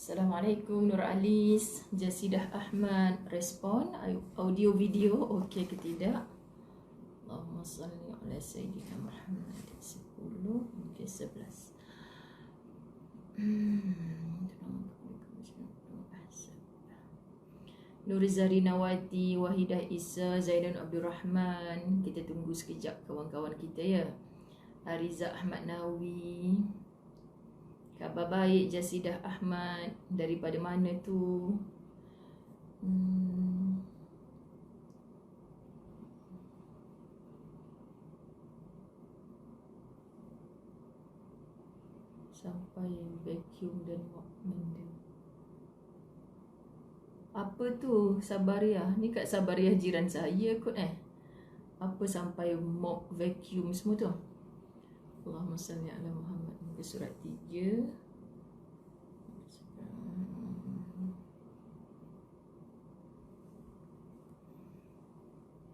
Assalamualaikum Nur Alis, Jasidah Ahmad. Respon audio video okey ke tidak? Allahumma salli ala Sayyidina Muhammad. 10 hingga 11. Nur Zarinawati, Wahidah Isa, Zaidan Abdul Rahman. Kita tunggu sekejap kawan-kawan kita ya. Ariza Ahmad Nawi. Khabar baik Jasidah Ahmad. Daripada mana tu? Sampai vacuum dan mop benda. Apa tu Sabariah? Ni kat Sabariah jiran saya kot Apa sampai mop vacuum semua tu? Allahumma salli ala Muhammad. Muka surat 3.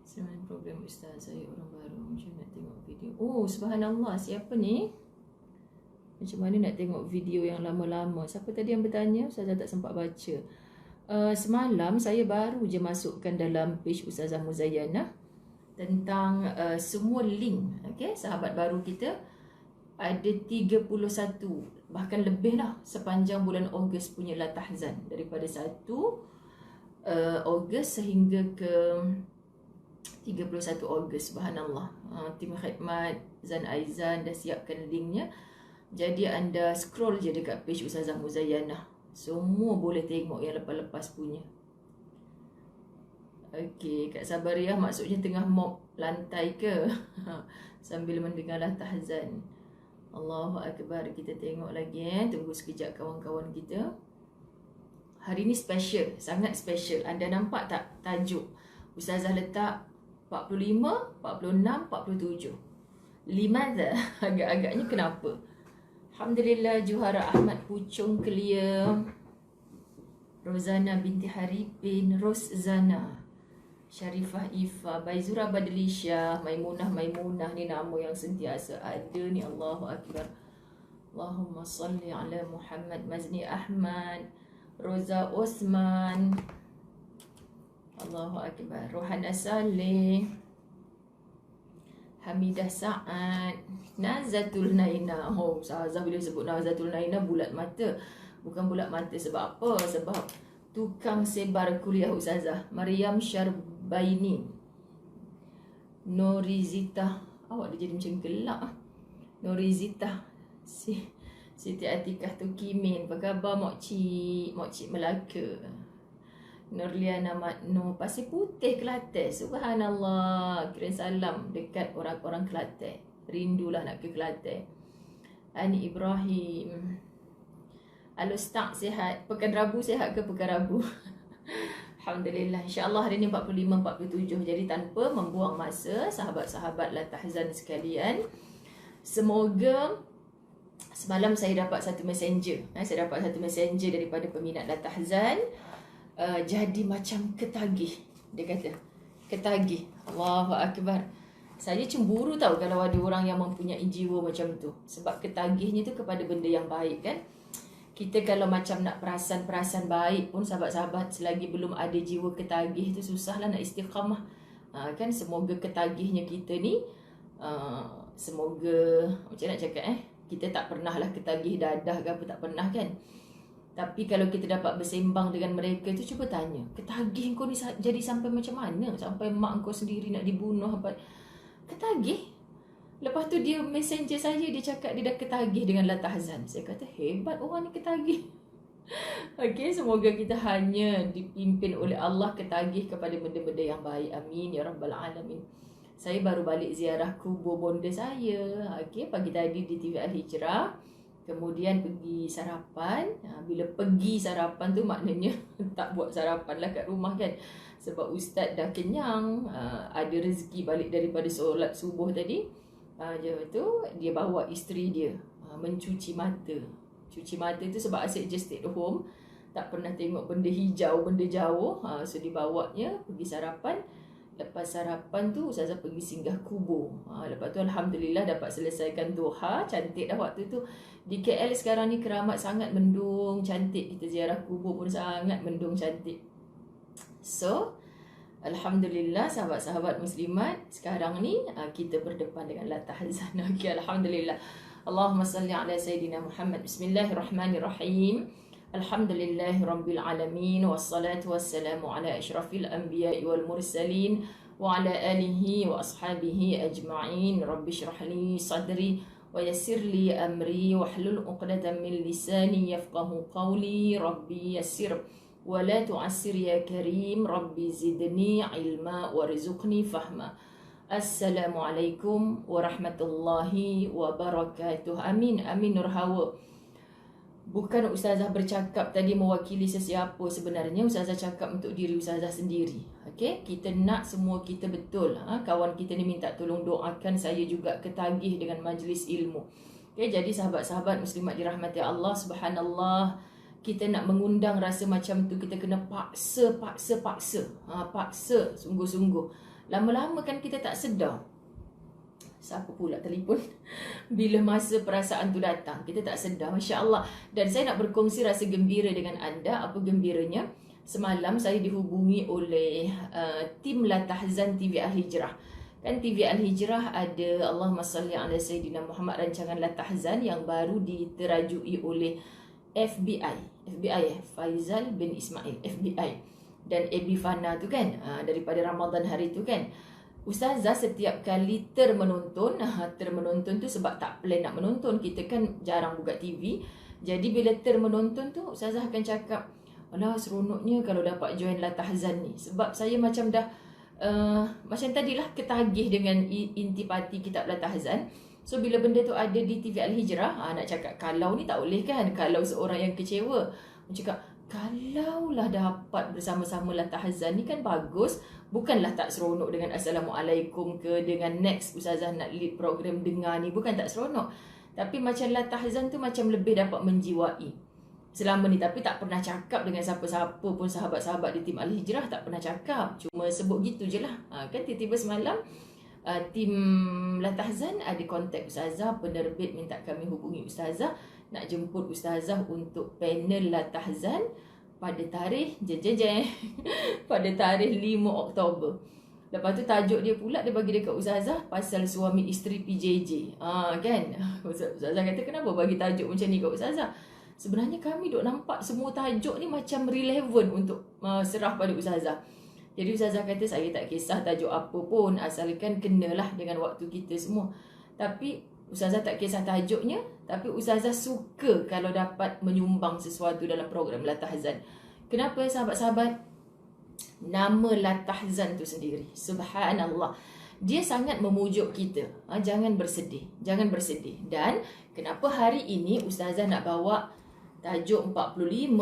Sebenarnya program Ustaz, saya orang baru, macam nak tengok video. Oh, subhanallah, siapa ni? Macam mana nak tengok video yang lama-lama? Siapa tadi yang bertanya? Ustazah tak sempat baca. Semalam saya baru je masukkan dalam page Ustazah Muzayyanah tentang semua link, okay? Sahabat baru kita ada 31, bahkan lebih lah sepanjang bulan Ogos punya La Tahzan. Daripada 1 Ogos sehingga ke 31 Ogos. Subhanallah. Tim khidmat Zan Aizan dah siapkan linknya. Jadi anda scroll je dekat page Ustazah Muzayyanah. Semua boleh tengok yang lepas-lepas punya. Okey, Kak Sabariah maksudnya tengah mop lantai ke? Sambil mendengar La Tahzan. Allahu Akbar. Kita tengok lagi Tunggu sekejap kawan-kawan kita. Hari ni special, sangat special. Anda nampak tak tajuk? Ustazah letak 45, 46, 47. Limadha? Agak-agaknya kenapa? Alhamdulillah, Juhara Ahmad Pucung Kelia, Rozana binti Haripin, Roszana, Syarifah Ifa, Baizura Badlisha, Maimunah ni nama yang sentiasa ada ni. Allahu Akbar. Allahumma salli ala Muhammad. Mazni Ahmad, Roza Osman, Allahu Akbar. Rohana Saleh, Hamidah Sa'ad, Nazatul Naina. Oh, Ustazah bila sebut Nazatul Naina bulat mata. Bukan bulat mata sebab apa? Sebab tukang sebar kuliah Ustazah. Mariam Syarbaini, Norizita. Awak dia jadi macam gelak. Norizita, Siti Atikah Tukimin. Apa khabar Mokcik Melaka? Nurliana Matno, Pasir Putih, Kelantan. Subhanallah. Kirim salam dekat orang-orang Kelantan. Rindulah nak ke Kelantan. Ani Ibrahim. Halo Ustaz, sihat? Pekan Rabu sihat ke pekan Rabu? Alhamdulillah. InsyaAllah hari ni 45-47. Jadi tanpa membuang masa, sahabat-sahabat La Tahzan sekalian, semoga semalam saya dapat satu messenger. Saya dapat satu messenger daripada peminat La Tahzan. Jadi macam ketagih. Dia kata ketagih. Allahu Akbar. Saya cemburu tahu kalau ada orang yang mempunyai jiwa macam tu. Sebab ketagihnya tu kepada benda yang baik kan. Kita kalau macam nak perasan baik pun sahabat-sahabat, selagi belum ada jiwa ketagih tu susahlah nak istiqamah. Kan semoga ketagihnya kita ni semoga macam nak cakap kita tak pernah lah ketagih dadah ke apa, tak pernah kan. Tapi kalau kita dapat bersembang dengan mereka tu, cuba tanya, ketagih kau ni jadi sampai macam mana? Sampai mak kau sendiri nak dibunuh apa? Ketagih. Lepas tu dia messenger saya, dia cakap dia dah ketagih dengan La Tahzan. Saya kata hebat orang ni ketagih. Okey, semoga kita hanya dipimpin oleh Allah ketagih kepada benda-benda yang baik. Amin ya rabbal alamin. Saya baru balik ziarah kubur bonda saya. Okey, pagi tadi di TV Al-Hijrah. Kemudian pergi sarapan. Bila pergi sarapan tu maknanya tak buat sarapan lah kat rumah kan. Sebab ustaz dah kenyang. Ada rezeki balik daripada solat subuh tadi. Tu dia bawa isteri dia mencuci mata. Cuci mata tu sebab asyik je stay at home, tak pernah tengok benda hijau, benda jauh. So dibawanya pergi sarapan. Lepas sarapan tu Ustazah pergi singgah kubur. Lepas tu Alhamdulillah dapat selesaikan duha. Cantik dah waktu tu. Di KL sekarang ni keramat sangat mendung, cantik. Kita ziarah kubur pun sangat mendung, cantik. So Alhamdulillah sahabat-sahabat muslimat, sekarang ni kita berdepan dengan la tahzan. Okay, Alhamdulillah. Allahumma salli ala Sayyidina Muhammad. Bismillahirrahmanirrahim. Alhamdulillahi Rabbil Alamin. Wassalatu wassalamu ala ashrafil anbiya'i wal mursalin. Wa ala alihi wa ashabihi ajma'in. Rabbi syrah li sadri wa yassir li amri. Wahlul uqdatan min lisani yafqahu qawli. Rabbi yassir wa la tu'assir ya karim. Rabbi zidni ilma warzuqni fahma. Assalamualaikum warahmatullahi wabarakatuh. Amin, amin nurhawa. Bukan Ustazah bercakap tadi mewakili sesiapa, sebenarnya Ustazah cakap untuk diri Ustazah sendiri. Okay? Kita nak semua kita betul. Kawan kita ni minta tolong doakan saya juga ketagih dengan majlis ilmu. Okay? Jadi sahabat-sahabat muslimat dirahmati Allah, subhanallah, kita nak mengundang rasa macam tu, kita kena paksa. Paksa sungguh-sungguh. Lama-lama kan kita tak sedar. Siapa pula telefon? Bila masa perasaan tu datang, kita tak sedar. Masya Allah. Dan saya nak berkongsi rasa gembira dengan anda. Apa gembiranya? Semalam saya dihubungi oleh tim La Tahzan TV Al-Hijrah. Kan TV Al-Hijrah ada Allahumma salli ala Sayyidina Muhammad, rancangan La Tahzan yang baru diterajui oleh FBI, Faizal bin Ismail, FBI. Dan Abi Fana tu kan, daripada Ramadan hari tu kan. Ustazah setiap kali termenonton tu sebab tak plan nak menonton, kita kan jarang buka TV. Jadi bila termenonton tu Ustazah akan cakap, alah seronoknya kalau dapat join La Tahzan ni. Sebab saya macam dah macam tadilah ketagih dengan intipati kitab La Tahzan. So bila benda tu ada di TV Al-Hijrah, nak cakap kalau ni tak boleh kan, kalau seorang yang kecewa. Cakap kalaulah dapat bersama-sama La Tahzan ni kan bagus. Bukanlah tak seronok dengan Assalamualaikum ke, dengan next Ustazah nak lead program dengar ni, bukan tak seronok. Tapi macam La Tahzan tu macam lebih dapat menjiwai selama ni. Tapi tak pernah cakap dengan siapa-siapa pun, sahabat-sahabat di tim Al-Hijrah tak pernah cakap. Cuma sebut gitu je lah. Kan tiba-tiba semalam tim La Tahzan ada kontak Ustazah, penerbit minta kami hubungi Ustazah nak jemput Ustazah untuk panel La Tahzan pada tarikh pada tarikh 5 Oktober. Lepas tu tajuk dia pula dia bagi dekat Ustazah pasal suami isteri PJJ. Kan? Ustazah kata kenapa bagi tajuk macam ni kat Ustazah? Sebenarnya kami duk nampak semua tajuk ni macam relevan untuk serah pada Ustazah. Jadi Ustazah kata saya tak kisah tajuk apa pun asalkan kenalah dengan waktu kita semua. Tapi Ustazah tak kisah tajuknya, tapi Ustazah suka kalau dapat menyumbang sesuatu dalam program La Tahzan. Kenapa sahabat-sahabat? Nama La Tahzan tu sendiri, subhanallah, dia sangat memujuk kita. Jangan bersedih, jangan bersedih. Dan kenapa hari ini Ustazah nak bawa tajuk 45,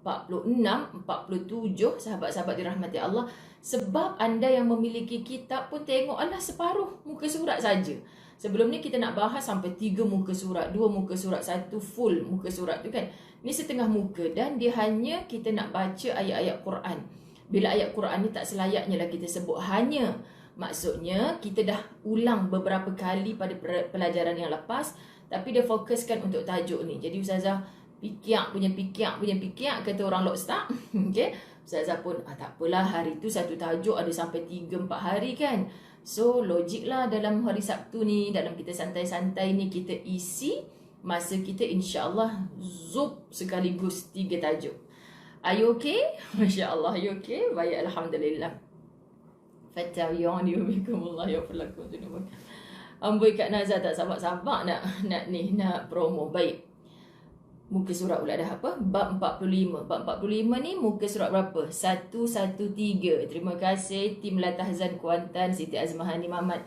46, 47, sahabat-sahabat dirahmati Allah. Sebab anda yang memiliki kitab pun tengok, alah separuh muka surat saja. Sebelum ni kita nak bahas sampai 3 muka surat, 2 muka surat, 1 full muka surat tu kan. Ni setengah muka dan dia hanya kita nak baca ayat-ayat Quran. Bila ayat Quran ni tak selayaknya lah kita sebut hanya. Maksudnya kita dah ulang beberapa kali pada pelajaran yang lepas, tapi dia fokuskan untuk tajuk ni. Jadi Ustazah pikiak punya kata orang Lockstar. Okay. Ustazah pun tak apalah, hari tu satu tajuk ada sampai 3-4 hari kan. So logik lah dalam hari Sabtu ni, dalam kita santai-santai ni, kita isi masa kita insya-Allah zup sekaligus 3 tajuk. Are you okay? Masya-Allah, are you okay? Baik, alhamdulillah. Fattabi'uni bikumullah ya falakum dunubun. Amboi Kak Nazar tak sabar-sabar nak promo. Baik. Muka surat pula dah apa? Bab 45. Bab 45 ni muka surat berapa? 113. Terima kasih tim La Tahzan Kuantan, Siti Azmahani Mamat.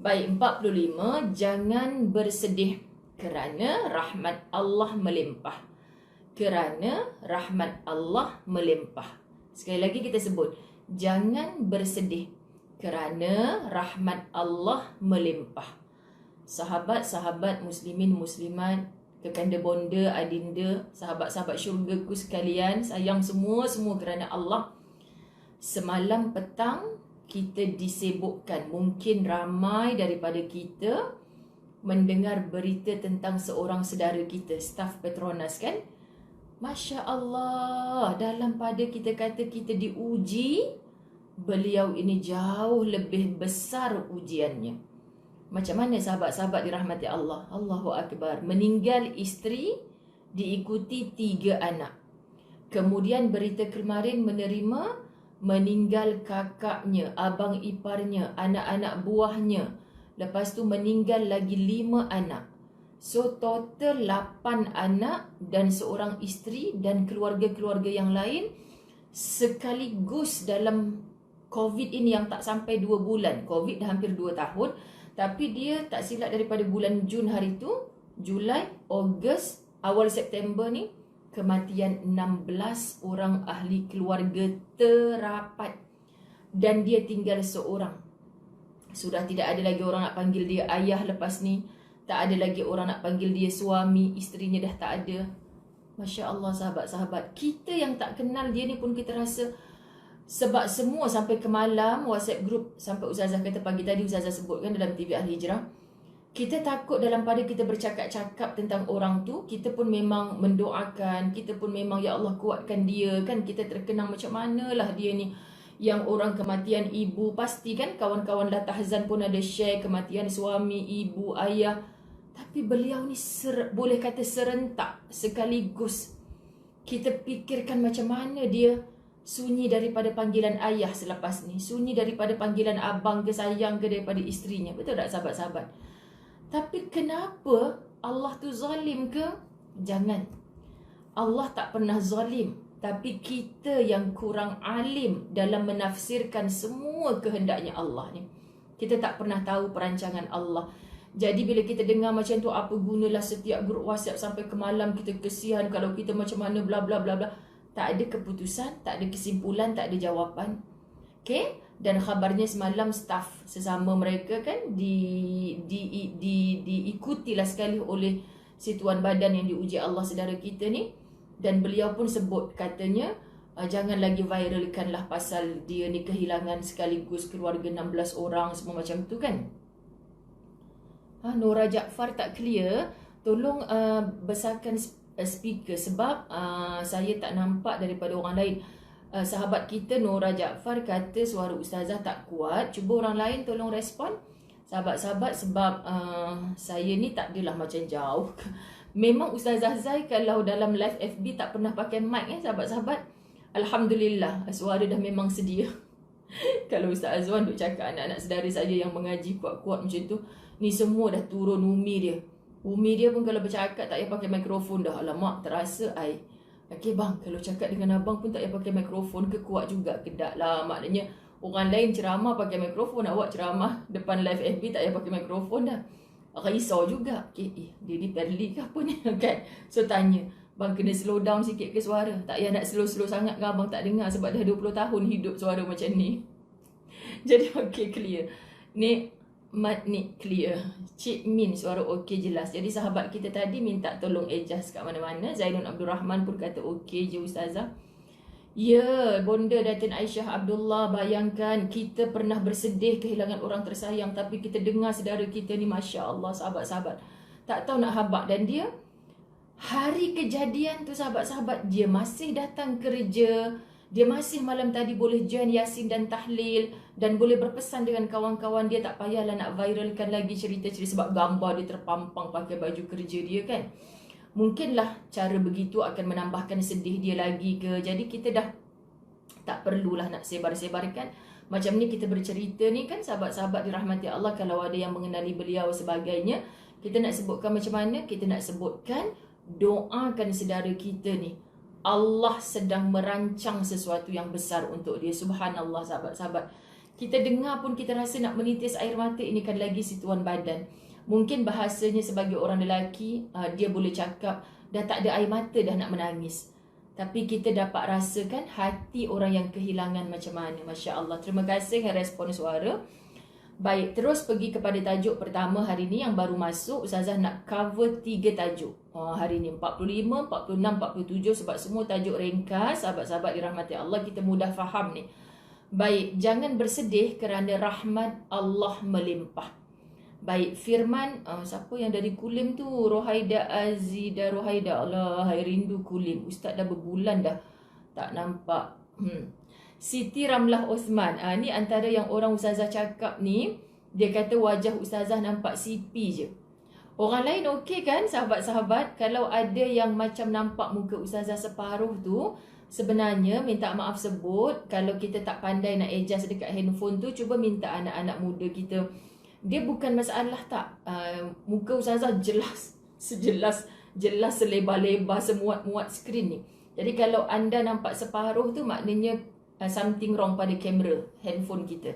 Baik, 45. Jangan bersedih kerana rahmat Allah melimpah. Kerana rahmat Allah melimpah. Sekali lagi kita sebut. Jangan bersedih kerana rahmat Allah melimpah. Sahabat-sahabat muslimin muslimat, kekanda bonda, adinda, sahabat-sahabat syurgaku sekalian, sayang semua kerana Allah. Semalam petang kita disibukkan. Mungkin ramai daripada kita mendengar berita tentang seorang saudara kita, staf Petronas kan. Masya Allah, dalam pada kita kata kita diuji, beliau ini jauh lebih besar ujiannya. Macam mana sahabat-sahabat dirahmati Allah? Allahu Akbar. Meninggal isteri, diikuti 3 anak. Kemudian berita kemarin menerima meninggal kakaknya, abang iparnya, anak-anak buahnya. Lepas tu meninggal lagi 5 anak. So total 8 anak dan seorang isteri dan keluarga-keluarga yang lain sekaligus dalam COVID ini yang tak sampai 2 bulan. COVID dah hampir 2 tahun. Tapi dia tak silap daripada bulan Jun hari tu, Julai, Ogos, awal September ni, kematian 16 orang ahli keluarga terapat. Dan dia tinggal seorang. Sudah tidak ada lagi orang nak panggil dia ayah lepas ni. Tak ada lagi orang nak panggil dia suami. Isterinya dah tak ada. Masya Allah sahabat-sahabat. Kita yang tak kenal dia ni pun kita rasa. Sebab semua sampai ke malam WhatsApp group. Sampai Ustazah kata pagi tadi Ustazah sebutkan dalam TV Ahli Hijrah. Kita takut dalam pada kita bercakap-cakap tentang orang tu, kita pun memang mendoakan, kita pun memang ya Allah kuatkan dia kan. Kita terkenang macam manalah dia ni. Yang orang kematian ibu, pasti kan kawan-kawan dah tahzan pun ada share kematian suami, ibu, ayah. Tapi beliau ni boleh kata serentak sekaligus. Kita fikirkan macam mana dia sunyi daripada panggilan ayah selepas ni, sunyi daripada panggilan abang ke sayang ke daripada isterinya. Betul tak sahabat-sahabat? Tapi kenapa Allah tu zalim ke? Jangan. Allah tak pernah zalim. Tapi kita yang kurang alim dalam menafsirkan semua kehendaknya Allah ni. Kita tak pernah tahu perancangan Allah. Jadi bila kita dengar macam tu, apa gunalah setiap grup WhatsApp sampai ke malam kita kesian kalau kita macam mana bla bla bla bla. Tak ada keputusan, tak ada kesimpulan, tak ada jawapan. Okay? Dan khabarnya semalam staf sesama mereka kan diikutilah sekali oleh si tuan badan yang diuji Allah saudara kita ni. Dan beliau pun sebut katanya jangan lagi viralkanlah pasal dia ni kehilangan sekaligus keluarga 16 orang semua macam tu kan. Nora Jaafar tak clear. Tolong besarkan speaker sebab saya tak nampak daripada orang lain. Sahabat kita Nora Jaafar kata suara Ustazah tak kuat. Cuba orang lain tolong respon. Sahabat-sahabat sebab saya ni tak adalah macam jauh. Memang Ustazah Zai kalau dalam live FB tak pernah pakai mic sahabat-sahabat. Alhamdulillah suara dah memang sedia. Kalau Ustaz Azwan duk cakap anak-anak saudara saya yang mengaji kuat-kuat macam tu, ni semua dah turun umi dia. Umi dia pun kalau bercakap tak payah pakai mikrofon dah. Alamak terasa ai. Okey bang, kalau cakap dengan abang pun tak payah pakai mikrofon ke kuat juga ke tak lah. Maknanya orang lain ceramah pakai mikrofon, awak ceramah depan live FB tak payah pakai mikrofon dah. Risau juga. Okay, dia ni perli ke apa ni kan? So tanya, bang kena slow down sikit ke suara? Tak payah nak slow-slow sangat ke abang tak dengar sebab dah 20 tahun hidup suara macam ni. Jadi okey clear. Ni Mat ni clear. Cik Min suara okey jelas. Jadi sahabat kita tadi minta tolong adjust kat mana-mana. Zainul Abdul Rahman pun kata okey je Ustazah. Ya, Bonda Datin Aisyah Abdullah, bayangkan kita pernah bersedih kehilangan orang tersayang tapi kita dengar saudara kita ni Masya Allah sahabat-sahabat. Tak tahu nak habaq dan dia hari kejadian tu sahabat-sahabat dia masih datang kerja. Dia masih malam tadi boleh join Yasin dan Tahlil dan boleh berpesan dengan kawan-kawan dia. Tak payahlah nak viralkan lagi cerita-cerita sebab gambar dia terpampang pakai baju kerja dia kan. Mungkinlah cara begitu akan menambahkan sedih dia lagi ke. Jadi kita dah tak perlulah nak sebar-sebarkan. Macam ni kita bercerita ni kan sahabat-sahabat dirahmati Allah. Kalau ada yang mengenali beliau sebagainya, kita nak sebutkan macam mana? Kita nak sebutkan doakan saudara kita ni. Allah sedang merancang sesuatu yang besar untuk dia. Subhanallah sahabat-sahabat. Kita dengar pun kita rasa nak menitis air mata. Ini kan lagi si tuan badan. Mungkin bahasanya sebagai orang lelaki, dia boleh cakap dah tak ada air mata dah nak menangis. Tapi kita dapat rasakan hati orang yang kehilangan macam mana. Masya Allah. Terima kasih respon suara. Baik, terus pergi kepada tajuk pertama hari ni yang baru masuk. Ustazah nak cover 3 tajuk hari ni, 45, 46, 47. Sebab semua tajuk ringkas. Sahabat-sahabat dirahmati Allah, kita mudah faham ni. Baik, jangan bersedih kerana rahmat Allah melimpah. Baik, firman siapa yang dari Kulim tu? Rohaida Azida Rohaida. Allah, hai rindu Kulim. Ustaz dah berbulan dah tak nampak. Siti Ramlah Osman. Ni antara yang orang ustazah cakap ni, dia kata wajah ustazah nampak sipi je. Orang lain okey kan sahabat-sahabat? Kalau ada yang macam nampak muka ustazah separuh tu, sebenarnya minta maaf sebut. Kalau kita tak pandai nak adjust dekat handphone tu, cuba minta anak-anak muda kita. Dia bukan masalah tak. Muka ustazah jelas, jelas selebar-lebar, semuat-muat skrin ni. Jadi kalau anda nampak separuh tu, maknanya something wrong pada kamera handphone kita.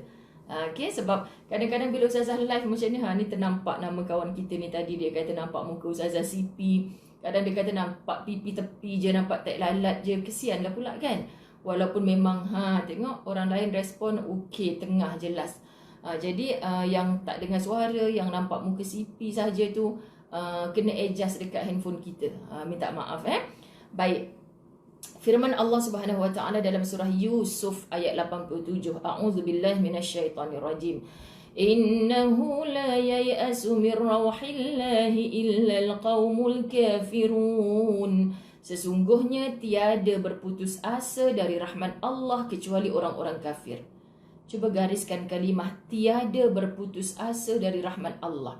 Okay, sebab kadang-kadang bila ustazah live macam ni, ni ternampak nama kawan kita ni tadi, dia kata nampak muka ustazah sipi. Kadang dia kata nampak pipi tepi je, nampak tak lalat je. Kesian lah pula kan. Walaupun memang tengok orang lain respon okey, tengah jelas. Jadi yang tak dengar suara, yang nampak muka sipi saja tu, kena adjust dekat handphone kita. Minta maaf Baik. Firman Allah Subhanahu wa taala dalam surah Yusuf ayat 87. A'udzubillahi minasyaitonirrajim. Innahu la yai'asu min rauhillahi illa alqaumul kafirun. Sesungguhnya tiada berputus asa dari rahmat Allah kecuali orang-orang kafir. Cuba gariskan kalimah tiada berputus asa dari rahmat Allah.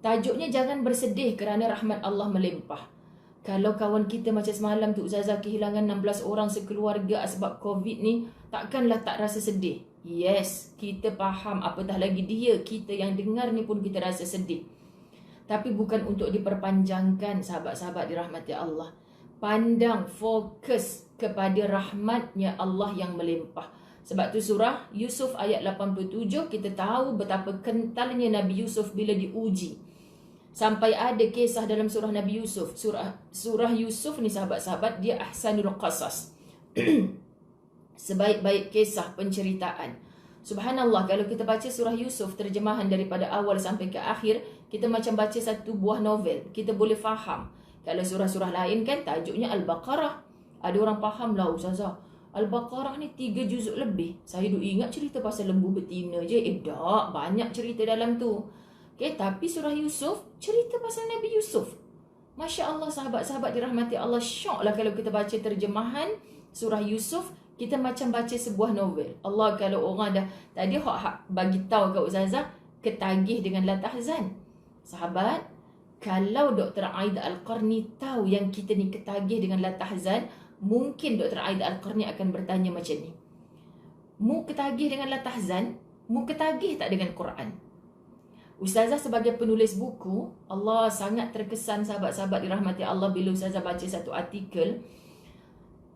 Tajuknya jangan bersedih kerana rahmat Allah melimpah. Kalau kawan kita macam semalam tu ustazah kehilangan 16 orang sekeluarga sebab COVID ni, takkanlah tak rasa sedih. Yes, kita faham, apatah lagi dia, kita yang dengar ni pun kita rasa sedih. Tapi bukan untuk diperpanjangkan sahabat-sahabat dirahmati Allah. Pandang, fokus kepada rahmatnya Allah yang melimpah. Sebab tu surah Yusuf ayat 87 kita tahu betapa kentalnya Nabi Yusuf bila diuji. Sampai ada kisah dalam surah Nabi Yusuf. Surah Yusuf ni sahabat-sahabat, dia ahsanul qasas. Sebaik-baik kisah penceritaan. Subhanallah, kalau kita baca surah Yusuf, terjemahan daripada awal sampai ke akhir, kita macam baca satu buah novel. Kita boleh faham. Kalau surah-surah lain kan tajuknya Al-Baqarah. Ada orang faham lah ustazah, Al-Baqarah ni 3 juzuk lebih. Saya duk ingat cerita pasal lembu betina je. Tak, banyak cerita dalam tu. Okay, tapi surah Yusuf cerita pasal Nabi Yusuf. Masya Allah sahabat-sahabat dirahmati Allah. Syok lah kalau kita baca terjemahan surah Yusuf, kita macam baca sebuah novel. Allah, kalau orang dah tadi hak bagi tahu kat ustazah, ketagih dengan la tahzan. Sahabat, kalau Dr. Aida Al-Qarni tahu yang kita ni ketagih dengan la tahzan, mungkin Dr. Aida Al-Qarni akan bertanya macam ni. Mu ketagih dengan la tahzan, mu ketagih tak dengan Quran? Ustazah sebagai penulis buku, Allah sangat terkesan sahabat-sahabat dirahmati Allah bila ustazah baca satu artikel.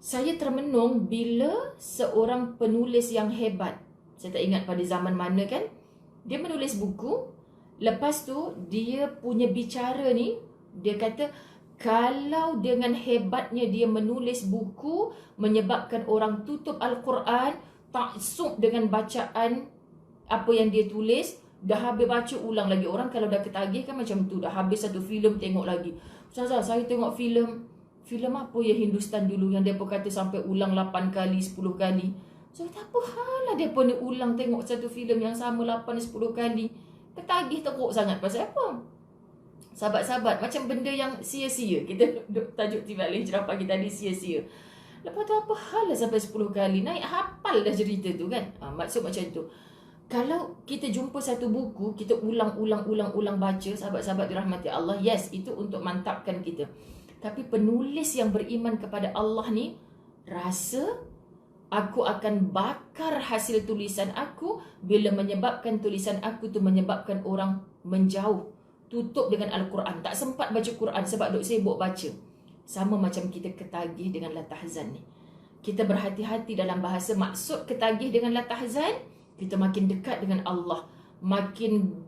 Saya termenung bila seorang penulis yang hebat, saya tak ingat pada zaman mana kan, dia menulis buku, lepas tu dia punya bicara ni, dia kata kalau dengan hebatnya dia menulis buku menyebabkan orang tutup Al-Quran, taksub dengan bacaan apa yang dia tulis, dah habis baca ulang lagi. Orang kalau dah ketagih kan macam tu, dah habis satu filem tengok lagi. Ustazah, saya tengok filem apa ya Hindustan dulu yang depa kata sampai ulang 8 kali, 10 kali. So tak apa hal lah depa ni ulang tengok satu filem yang sama 8 10 kali. Ketagih teruk sangat pasal apa? Sahabat-sahabat, macam benda yang sia-sia. Kita tajuk tiba lagi jerapah kita tadi sia-sia. Lepas tu apa hal lah sampai 10 kali, naik hafal dah cerita tu kan. Maksud macam tu. Kalau kita jumpa satu buku, kita ulang baca, sahabat-sahabat dirahmati Allah, yes, itu untuk mantapkan kita. Tapi penulis yang beriman kepada Allah ni, rasa aku akan bakar hasil tulisan aku bila menyebabkan tulisan aku tu menyebabkan orang menjauh, tutup dengan Al-Quran, tak sempat baca Quran sebab duk sibuk baca. Sama macam kita ketagih dengan la tahzan ni. Kita berhati-hati dalam bahasa. Maksud ketagih dengan la tahzan, kita makin dekat dengan Allah, makin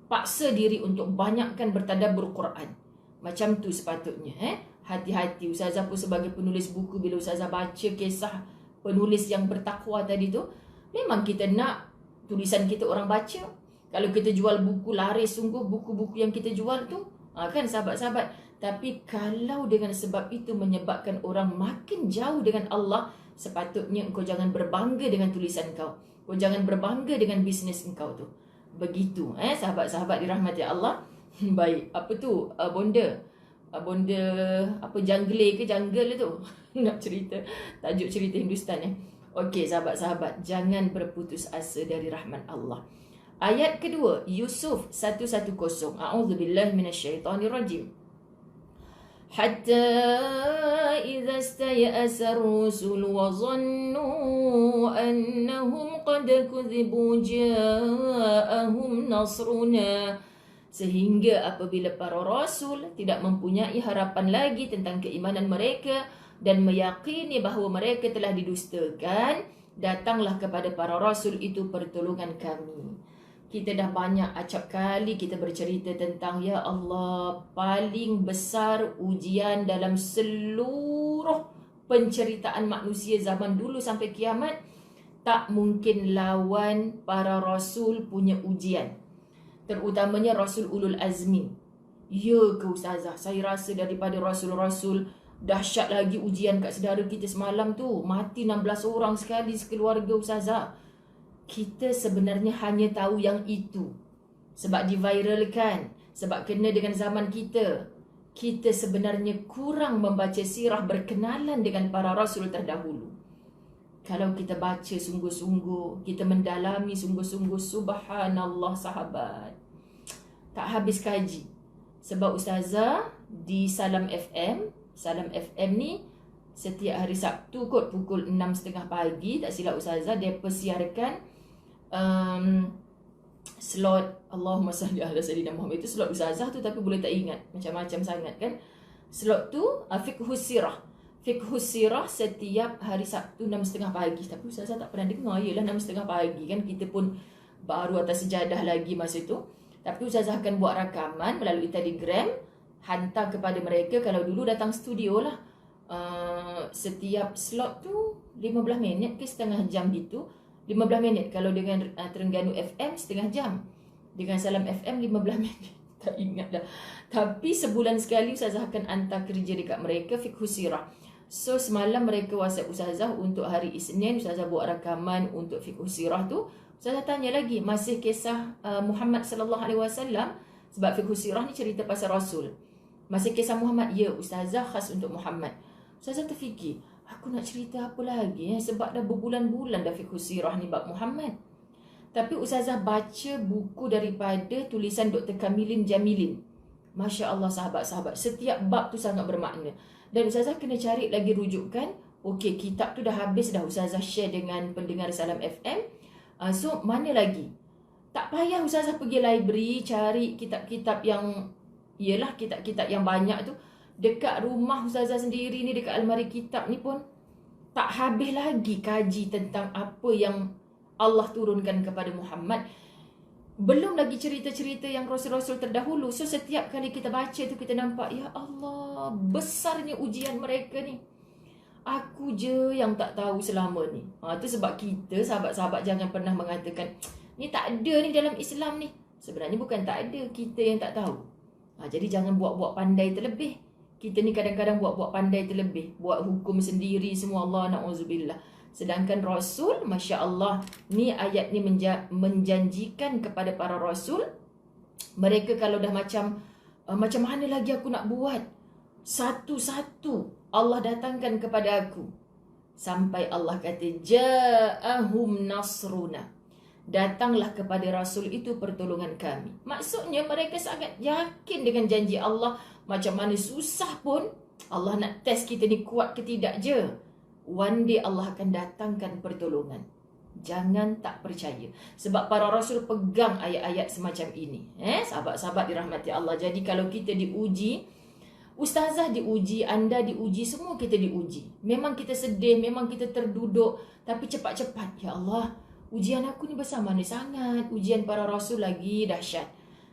paksa diri untuk banyakkan bertadabbur Quran. Macam tu sepatutnya. Hati-hati. Ustazah pun sebagai penulis buku, bila ustazah baca kisah penulis yang bertakwa tadi tu, memang kita nak tulisan kita orang baca. Kalau kita jual buku laris sungguh, buku-buku yang kita jual tu, kan sahabat-sahabat. Tapi kalau dengan sebab itu menyebabkan orang makin jauh dengan Allah, sepatutnya engkau jangan berbangga dengan tulisan kau. Kau jangan berbangga dengan bisnes engkau tu. Begitu, sahabat-sahabat dirahmati Allah. Baik, apa tu? Bonda. Bonda apa jungle ke jungle tu? Nak cerita tajuk cerita Hindustan Okey, sahabat-sahabat, jangan berputus asa dari rahmat Allah. Ayat kedua, Yusuf 110. A'udzubillahi minasyaitonirrajim. Hatta idza istay'asa ar-rusul wa dhannu annahum qad kudzibu ja'ahum nasruna. Sehingga apabila para rasul tidak mempunyai harapan lagi tentang keimanan mereka dan meyakini bahawa mereka telah didustakan, datanglah kepada para rasul itu pertolongan kami. Kita dah banyak acap kali kita bercerita tentang, ya Allah, paling besar ujian dalam seluruh penceritaan manusia zaman dulu sampai kiamat, tak mungkin lawan para rasul punya ujian. Terutamanya Rasul Ulul Azmi. Ya ke Ustazah, saya rasa daripada Rasul-Rasul dahsyat lagi ujian kat saudara kita semalam tu. Mati 16 orang sekali sekeluarga Ustazah. Kita sebenarnya hanya tahu yang itu sebab diviralkan, sebab kena dengan zaman kita. Kita sebenarnya kurang membaca sirah berkenalan dengan para Rasul terdahulu. Kalau kita baca sungguh-sungguh, kita mendalami sungguh-sungguh, subhanallah sahabat, tak habis kaji. Sebab Ustazah di Salam FM ni setiap hari Sabtu kot pukul 6.30 pagi, tak silap Ustazah, dia persiarkan slot Allahumma salli ala sayyidina Muhammad. Itu slot Ustazah tu, tapi boleh tak ingat, macam-macam sangat kan. Slot tu Fiqhus Sirah. Fiqhus Sirah setiap hari Sabtu 6.30 pagi. Tapi Ustazah tak pernah dengar. Yelah 6.30 pagi kan, kita pun baru atas sejadah lagi masa tu. Tapi Ustazah akan buat rakaman melalui Telegram, hantar kepada mereka. Kalau dulu datang studio lah, setiap slot tu 15 minit ke setengah jam gitu. 15 minit. Kalau dengan Terengganu FM setengah jam. Dengan Salam FM 15 minit. Tak ingat dah. Tapi sebulan sekali Ustazah akan hantar kerja dekat mereka Fiqhus Sirah. So semalam mereka WhatsApp Ustazah untuk hari Isnin. Ustazah buat rakaman untuk Fiqhus Sirah tu. Ustazah tanya lagi, masih kisah Muhammad sallallahu alaihi wasallam, sebab Fiqhus Sirah ni cerita pasal Rasul. Masih kisah Muhammad? Ya Ustazah, khas untuk Muhammad. Ustazah terfikir, aku nak cerita apa lagi sebab dah berbulan-bulan dah Fiqhus Sirah ni bab Muhammad. Tapi Ustazah baca buku daripada tulisan Dr. Kamilin Jamilin. Masya Allah sahabat-sahabat, setiap bab tu sangat bermakna. Dan Ustazah kena cari lagi rujukan. Okey, kitab tu dah habis dah Ustazah share dengan pendengar Salam FM. So mana lagi? Tak payah Ustazah pergi library cari kitab-kitab yang, ialah kitab-kitab yang banyak tu. Dekat rumah Ustazah sendiri ni, dekat almari kitab ni pun tak habis lagi kaji tentang apa yang Allah turunkan kepada Muhammad. Belum lagi cerita-cerita yang Rasul-Rasul terdahulu. So setiap kali kita baca tu, kita nampak, ya Allah, besarnya ujian mereka ni. Aku je yang tak tahu selama ni. Tu sebab kita, sahabat-sahabat, jangan pernah mengatakan, ni tak ada ni dalam Islam ni. Sebenarnya bukan tak ada, kita yang tak tahu. Jadi jangan buat-buat pandai terlebih. Kita ni kadang-kadang buat-buat pandai terlebih. Buat hukum sendiri semua, Allah na'udzubillah. Sedangkan Rasul, Masya Allah, ni ayat ni menjanjikan kepada para Rasul. Mereka kalau dah macam mana lagi aku nak buat? Satu-satu Allah datangkan kepada aku. Sampai Allah kata, ja'ahum nasruna. Datanglah kepada Rasul itu pertolongan kami. Maksudnya mereka sangat yakin dengan janji Allah. Macam mana susah pun, Allah nak test kita ni kuat ke tidak je. One day Allah akan datangkan pertolongan. Jangan tak percaya. Sebab para Rasul pegang ayat-ayat semacam ini. Sahabat-sahabat dirahmati Allah. Jadi kalau kita diuji, Ustazah diuji, anda diuji, semua kita diuji. Memang kita sedih, memang kita terduduk. Tapi cepat-cepat, ya Allah, ujian aku ni besar mana sangat. Ujian para Rasul lagi dahsyat.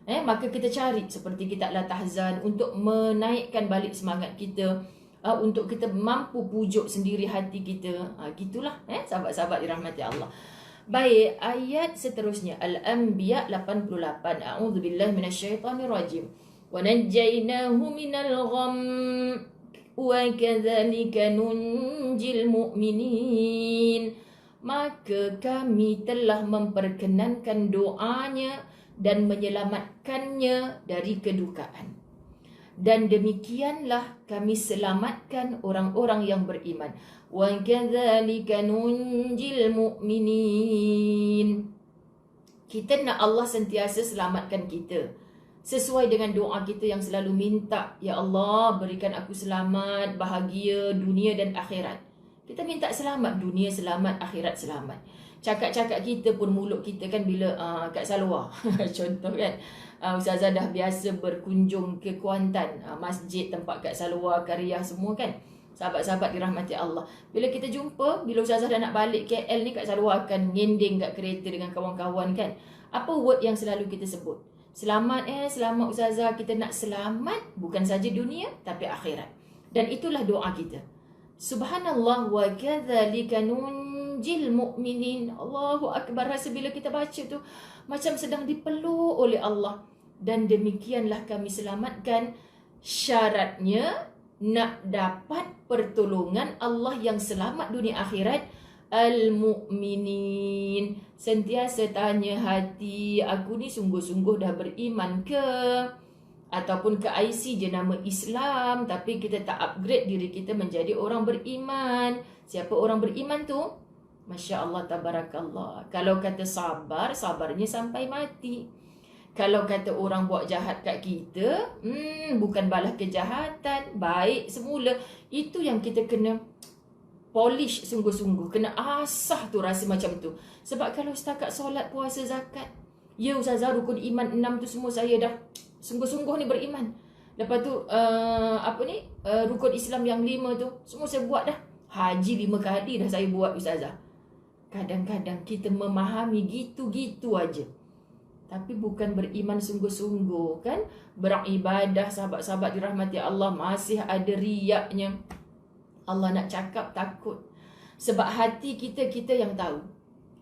Maka kita cari seperti kitab La Tahzan untuk menaikkan balik semangat kita, untuk kita mampu pujuk sendiri hati kita. Gitulah sahabat-sahabat dirahmati Allah. Baik, ayat seterusnya Al-Anbiya 88. A'udzubillahi minasyaitonirrajim. ونجيناه من الغم وكذلك ننجي المؤمنين. Maka kami telah memperkenankan doanya dan menyelamatkannya dari kedukaan. Dan demikianlah kami selamatkan orang-orang yang beriman. وَكَذَلِكَ نُنْجِي الْمُؤْمِنِينَ. Kita nak Allah sentiasa selamatkan kita. Sesuai dengan doa kita yang selalu minta, Ya Allah, berikan aku selamat, bahagia dunia dan akhirat. Kita minta selamat dunia, selamat akhirat, selamat. Cakap-cakap kita pun, mulut kita kan bila kat Salwa contoh kan, Ustazah dah biasa berkunjung ke Kuantan, masjid tempat kat Salwa, Karya semua kan, sahabat-sahabat dirahmati Allah. Bila kita jumpa, bila Ustazah dah nak balik KL ni, kat Salwa akan ngending kat kereta dengan kawan-kawan kan, apa word yang selalu kita sebut? Selamat selamat Ustazah. Kita nak selamat bukan saja dunia tapi akhirat. Dan itulah doa kita. Subhanallah, wa kadzalika nunjil mu'minin. Allahu Akbar. Rasa bila kita baca tu macam sedang dipeluk oleh Allah. Dan demikianlah kami selamatkan. Syaratnya nak dapat pertolongan Allah yang selamat dunia akhirat. Al-mu'minin. Sentiasa tanya hati, aku ni sungguh-sungguh dah beriman ke? Ataupun ke IC je nama Islam, tapi kita tak upgrade diri kita menjadi orang beriman. Siapa orang beriman tu? Masya Allah, tabarakallah. Kalau kata sabar, sabarnya sampai mati. Kalau kata orang buat jahat kat kita, bukan balas kejahatan, baik semula. Itu yang kita kena polish sungguh-sungguh. Kena asah tu rasa macam tu. Sebab kalau setakat solat, puasa, zakat, ya Ustazah, rukun iman 6 tu semua saya dah sungguh-sungguh ni beriman. Lepas tu rukun Islam yang 5 tu semua saya buat dah. Haji 5 kali dah saya buat Ustazah. Kadang-kadang kita memahami gitu-gitu aja, tapi bukan beriman sungguh-sungguh kan. Beribadah, sahabat-sahabat dirahmati Allah, masih ada riyaknya. Allah nak cakap takut. Sebab hati kita, kita yang tahu.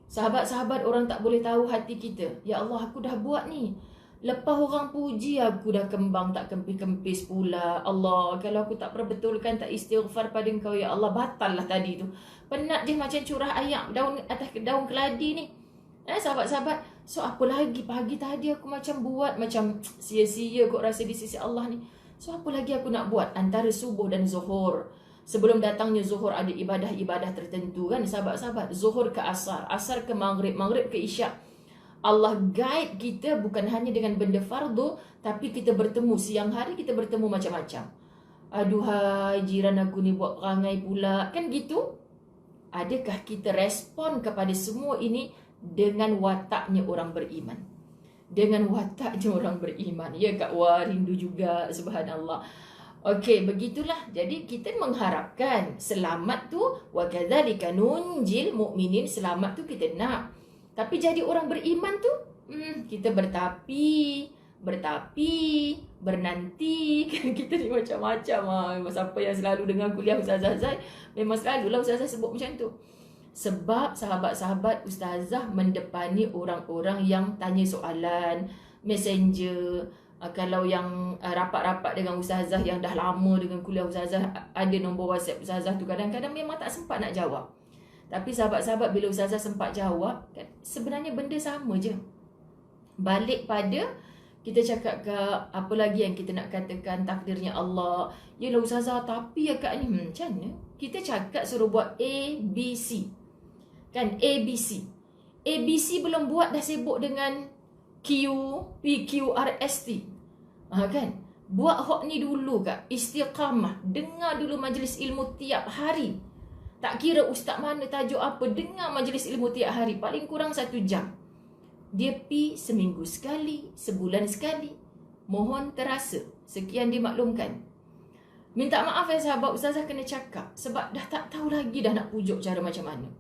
Sahabat-sahabat orang tak boleh tahu hati kita. Ya Allah, aku dah buat ni. Lepas orang puji, aku dah kembang tak kempis-kempis pula. Allah, kalau aku tak perbetulkan, tak istighfar pada Engkau, Ya Allah, batal lah tadi tu. Penat dia macam curah ayak daun atas daun keladi ni. Sahabat-sahabat, so apa lagi? Pagi tadi aku macam buat, macam sia-sia kot rasa di sisi Allah ni. So apa lagi aku nak buat? Antara subuh dan zuhur, sebelum datangnya zuhur ada ibadah-ibadah tertentu kan sahabat-sahabat. Zuhur ke asar, asar ke maghrib, maghrib ke isyak. Allah guide kita bukan hanya dengan benda fardu, tapi kita bertemu siang hari, kita bertemu macam-macam. Aduhai, jiran aku ni buat perangai pula, kan gitu. Adakah kita respon kepada semua ini dengan wataknya orang beriman? Dengan wataknya orang beriman. Ya Kak Wah, rindu juga, subhanallah. Okey, begitulah. Jadi kita mengharapkan selamat tu, wa kadzalika nunjil mu'minin, selamat tu kita nak. Tapi jadi orang beriman tu, kita bertapi, bernanti. Kita ni macam-macam. Siapa yang selalu dengar kuliah Ustazah Zai, memang selalulah Ustazah sebut macam tu. Sebab sahabat-sahabat Ustazah mendepani orang-orang yang tanya soalan, messenger. Kalau yang rapat-rapat dengan Ustazah yang dah lama dengan kuliah Ustazah, ada nombor WhatsApp Ustazah tu, kadang-kadang memang tak sempat nak jawab. Tapi sahabat-sahabat, bila Ustazah sempat jawab, kan, sebenarnya benda sama je. Balik pada kita cakap ke apa lagi yang kita nak katakan, takdirnya Allah. Yelah Ustazah, tapi ya Kak ni, macam mana? Kita cakap suruh buat A, B, C. Kan, A, B, C. A, B, C belum buat dah sibuk dengan Q, P, Q, R, S, T. Kan? Buat hok ni dulu Kak. Istiqamah. Dengar dulu majlis ilmu tiap hari. Tak kira ustaz mana, tajuk apa, dengar majlis ilmu tiap hari. Paling kurang 1 jam. Dia pi seminggu sekali, sebulan sekali. Mohon terasa. Sekian dimaklumkan. Minta maaf ya sahabat, Ustazah kena cakap. Sebab dah tak tahu lagi dah nak pujuk cara macam mana.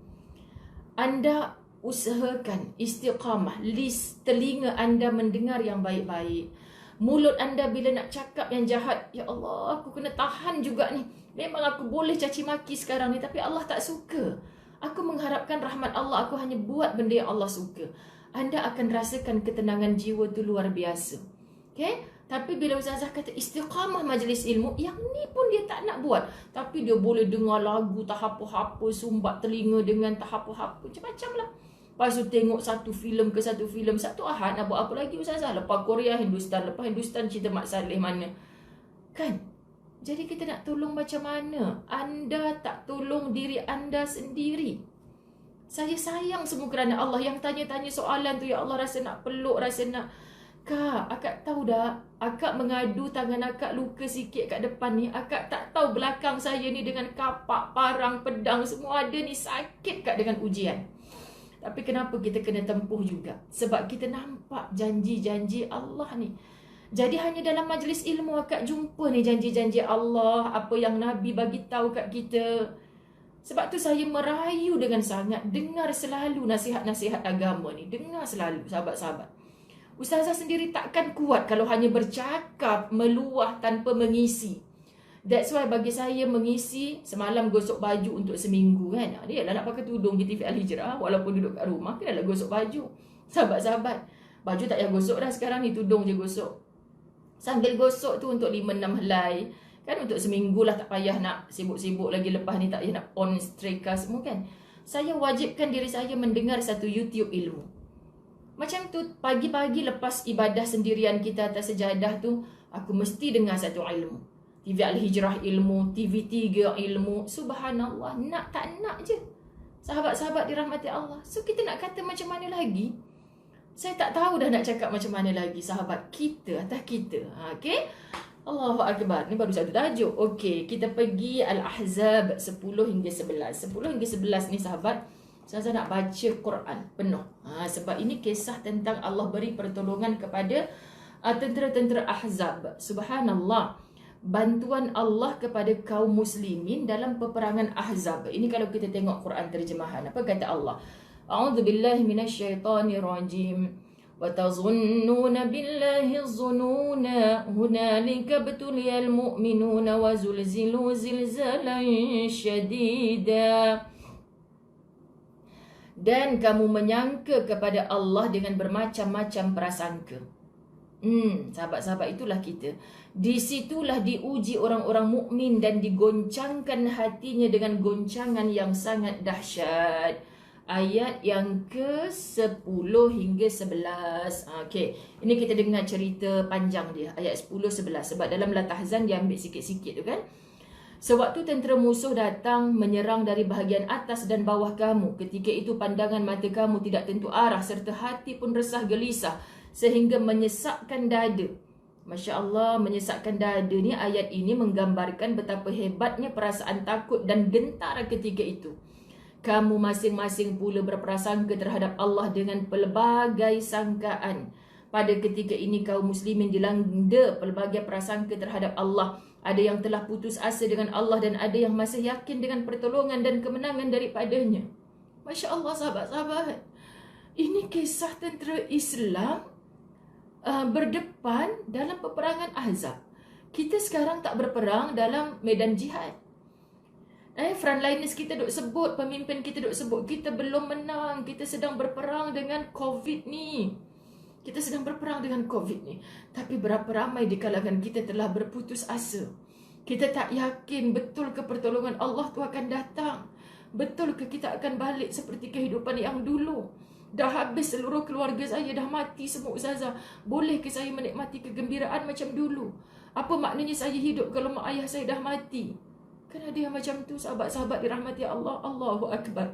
Anda usahakan istiqamah. List telinga anda mendengar yang baik-baik. Mulut anda bila nak cakap yang jahat, ya Allah, aku kena tahan juga ni. Memang aku boleh caci maki sekarang ni, tapi Allah tak suka. Aku mengharapkan rahmat Allah, aku hanya buat benda yang Allah suka. Anda akan rasakan ketenangan jiwa tu luar biasa. Okay? Tapi bila ustazah kata istiqamah majlis ilmu, yang ni pun dia tak nak buat. Tapi dia boleh dengar lagu tak apa-apa, sumbat telinga dengan tak apa-apa, macam-macam lah. Lepas tu tengok satu filem ke satu filem. Satu Ahad nak buat apa lagi ustazah? Lepas Korea, Hindustan. Lepas Hindustan, cerita Mak Saleh mana. Kan? Jadi kita nak tolong macam mana? Anda tak tolong diri anda sendiri. Saya sayang semua kerana Allah. Yang tanya-tanya soalan tu, ya Allah, rasa nak peluk, rasa nak... Kak, akak tahu dah, akak mengadu tangan akak luka sikit kat depan ni. Akak tak tahu belakang saya ni dengan kapak, parang, pedang semua ada ni, sakit kak dengan ujian. Tapi kenapa kita kena tempuh juga? Sebab kita nampak janji-janji Allah ni. Jadi hanya dalam majlis ilmu akak jumpa ni janji-janji Allah, apa yang Nabi bagi tahu kat kita. Sebab tu saya merayu dengan sangat, dengar selalu nasihat-nasihat agama ni. Dengar selalu, sahabat-sahabat. Ustazah sendiri takkan kuat kalau hanya bercakap, meluah tanpa mengisi. That's why bagi saya mengisi, semalam gosok baju untuk seminggu kan. Dia lah nak pakai tudung di TV Al-Hijrah, walaupun duduk kat rumah, kena lah gosok baju. Sahabat-sahabat, baju tak payah gosok dah sekarang ni, tudung je gosok. Sambil gosok tu untuk 5-6 helai. Kan untuk seminggu lah, tak payah nak sibuk-sibuk lagi lepas ni, tak payah nak on streka semua kan. Saya wajibkan diri saya mendengar satu YouTube ilmu. Macam tu, pagi-pagi lepas ibadah sendirian kita atas sejadah tu, aku mesti dengar satu ilmu. TV Al-Hijrah ilmu, TV3 ilmu. Subhanallah, nak tak nak je. Sahabat-sahabat dirahmati Allah. So, kita nak kata macam mana lagi? Saya tak tahu dah nak cakap macam mana lagi, sahabat. Kita atas kita. Okay? Allahu Akbar. Ni baru satu tajuk. Okay, kita pergi Al-Ahzab 10 hingga 11. 10 hingga 11 ni, sahabat, saya nak baca Quran penuh. Sebab ini kisah tentang Allah beri pertolongan kepada tentera-tentera Ahzab. Subhanallah. Bantuan Allah kepada kaum muslimin dalam peperangan Ahzab. Ini kalau kita tengok Quran terjemahan. Apa kata Allah? A'udzubillahi minasyaitonirrajim. Wa tazunnuna billahi zununa. Hunalika betuliyal mu'minuna wa zulzilu zilzalan syadida. Dan kamu menyangka kepada Allah dengan bermacam-macam prasangka. Sahabat-sahabat, itulah kita. Disitulah diuji orang-orang mukmin dan digoncangkan hatinya dengan goncangan yang sangat dahsyat. Ayat yang ke-10 hingga 11. Okey, ini kita dengar cerita panjang dia. Ayat 10-11. Sebab dalam La Tahzan dia ambil sikit-sikit tu kan. Sewaktu tentera musuh datang menyerang dari bahagian atas dan bawah kamu, ketika itu pandangan mata kamu tidak tentu arah serta hati pun resah gelisah sehingga menyesakkan dada. Masya Allah, menyesakkan dada ni, ayat ini menggambarkan betapa hebatnya perasaan takut dan gentar ketika itu. Kamu masing-masing pula berprasangka terhadap Allah dengan pelbagai sangkaan. Pada ketika ini kaum muslimin dilanda pelbagai prasangka terhadap Allah. Ada yang telah putus asa dengan Allah dan ada yang masih yakin dengan pertolongan dan kemenangan daripadanya. Masya Allah, sahabat-sahabat. Ini kisah tentera Islam berdepan dalam peperangan Ahzab. Kita sekarang tak berperang dalam medan jihad. Frontliners kita duk sebut, pemimpin kita duk sebut, kita belum menang, kita sedang berperang dengan COVID ni. Kita sedang berperang dengan COVID ni. Tapi berapa ramai di kalangan kita telah berputus asa. Kita tak yakin betul ke pertolongan Allah tu akan datang. Betul ke kita akan balik seperti kehidupan yang dulu. Dah habis seluruh keluarga saya, dah mati semua ustazah. Boleh ke saya menikmati kegembiraan macam dulu? Apa maknanya saya hidup kalau mak ayah saya dah mati? Kan ada yang macam tu, sahabat-sahabat dirahmati Allah. Allahu Akbar.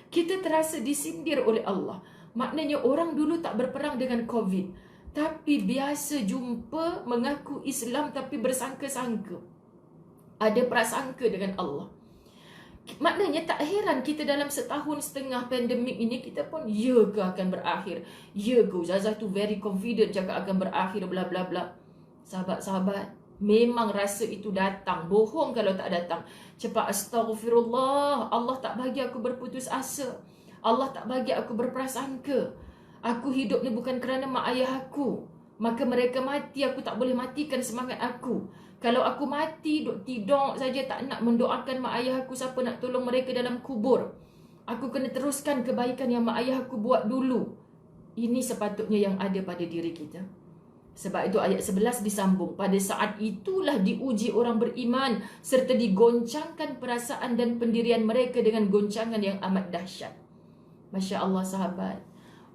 Kita terasa disindir oleh Allah. Maknanya orang dulu tak berperang dengan COVID, tapi biasa jumpa mengaku Islam tapi bersangka-sangka. Ada prasangka dengan Allah. Maknanya tak heran kita dalam setahun setengah pandemik ini, kita pun ya ke akan berakhir? Ya ke Ustazah tu very confident cakap akan berakhir bla bla bla. Sahabat-sahabat, memang rasa itu datang. Bohong kalau tak datang. Cepat astaghfirullah. Allah tak bagi aku berputus asa. Allah tak bagi aku berprasangka. Aku hidup ni bukan kerana mak ayah aku. Maka mereka mati, aku tak boleh matikan semangat aku. Kalau aku mati, duk tidur saja, tak nak mendoakan mak ayah aku, siapa nak tolong mereka dalam kubur? Aku kena teruskan kebaikan yang mak ayah aku buat dulu. Ini sepatutnya yang ada pada diri kita. Sebab itu ayat 11 disambung. Pada saat itulah diuji orang beriman serta digoncangkan perasaan dan pendirian mereka dengan goncangan yang amat dahsyat. Masya Allah sahabat.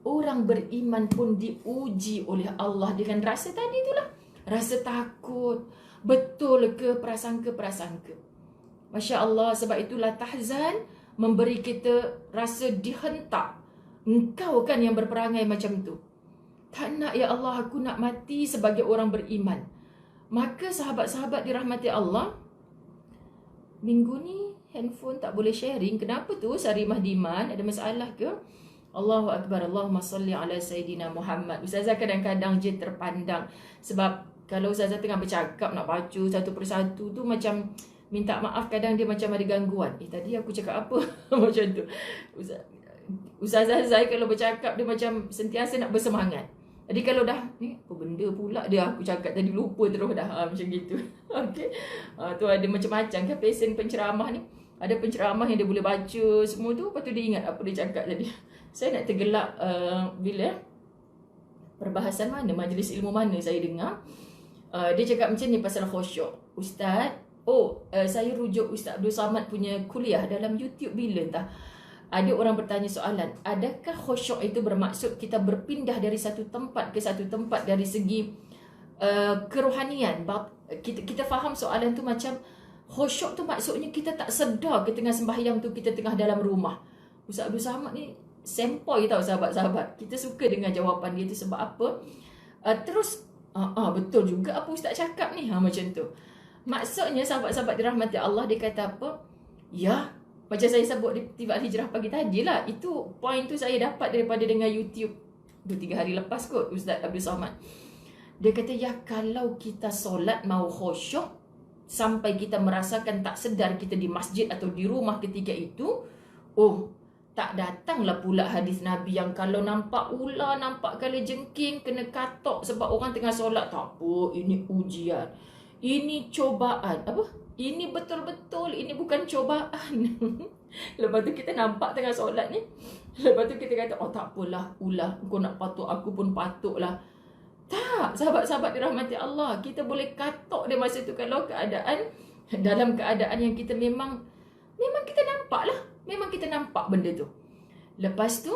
Orang beriman pun diuji oleh Allah dengan rasa tadi itulah. Rasa takut. Betul ke prasangka-prasangka. Masya Allah, sebab itulah tahzan memberi kita rasa dihentak. Engkau kan yang berperangai macam tu. Tak nak ya Allah, aku nak mati sebagai orang beriman. Maka sahabat-sahabat dirahmati Allah, minggu ni handphone tak boleh sharing. Kenapa tu? Sarimah Diman, ada masalah ke? Allahu Akbar, Allahumma salli ala Sayyidina Muhammad. Ustazah kadang-kadang je terpandang. Sebab kalau Ustazah tengah bercakap nak baca satu persatu tu macam minta maaf, kadang dia macam ada gangguan. Tadi aku cakap apa? Macam tu. Ustazah saya kalau bercakap dia macam sentiasa nak bersemangat. Jadi kalau dah ni apa benda pula dia aku cakap tadi, lupa terus dah, macam gitu. Okey. Tu ada macam-macam kan pesen penceramah ni. Ada penceramah yang dia boleh baca semua tu, lepas tu dia ingat apa dia cakap tadi. Saya nak tergelak bila perbahasan mana, majlis ilmu mana saya dengar. Dia cakap macam ni pasal khusyuk. Ustaz, saya rujuk Ustaz Abdul Samad punya kuliah dalam YouTube bila entah. Ada orang bertanya soalan, adakah khusyuk itu bermaksud kita berpindah dari satu tempat ke satu tempat dari segi kerohanian? Kita faham soalan tu macam khusyuk tu maksudnya kita tak sedar ke tengah sembahyang tu kita tengah dalam rumah. Ustaz Abdul Samad ni sempoi tau sahabat-sahabat. Kita suka dengan jawapan dia tu sebab apa? Terus betul juga apa Ustaz cakap ni, macam tu. Maksudnya sahabat-sahabat dirahmati Allah, dia kata apa? Ya, macam saya sebut di Tiba Hijrah pagi tadi lah. Itu point tu saya dapat daripada dengar YouTube 2-3 hari lepas kot, Ustaz Abdul Samad. Dia kata, ya kalau kita solat mau khusyuk sampai kita merasakan tak sedar kita di masjid atau di rumah ketika itu, tak datanglah pula hadis Nabi yang kalau nampak ular, nampak kali jengking, kena katok sebab orang tengah solat. Tak apa, ini ujian, ini cobaan. Apa? Ini betul-betul, ini bukan cobaan. Lepas tu kita nampak tengah solat ni, lepas tu kita kata, tak apalah, ulah, kau nak patuk aku pun patuklah. Tak, sahabat-sahabat dirahmati Allah, kita boleh katok dia masa tu kalau dalam keadaan yang kita memang kita nampak lah. Memang kita nampak benda tu. Lepas tu,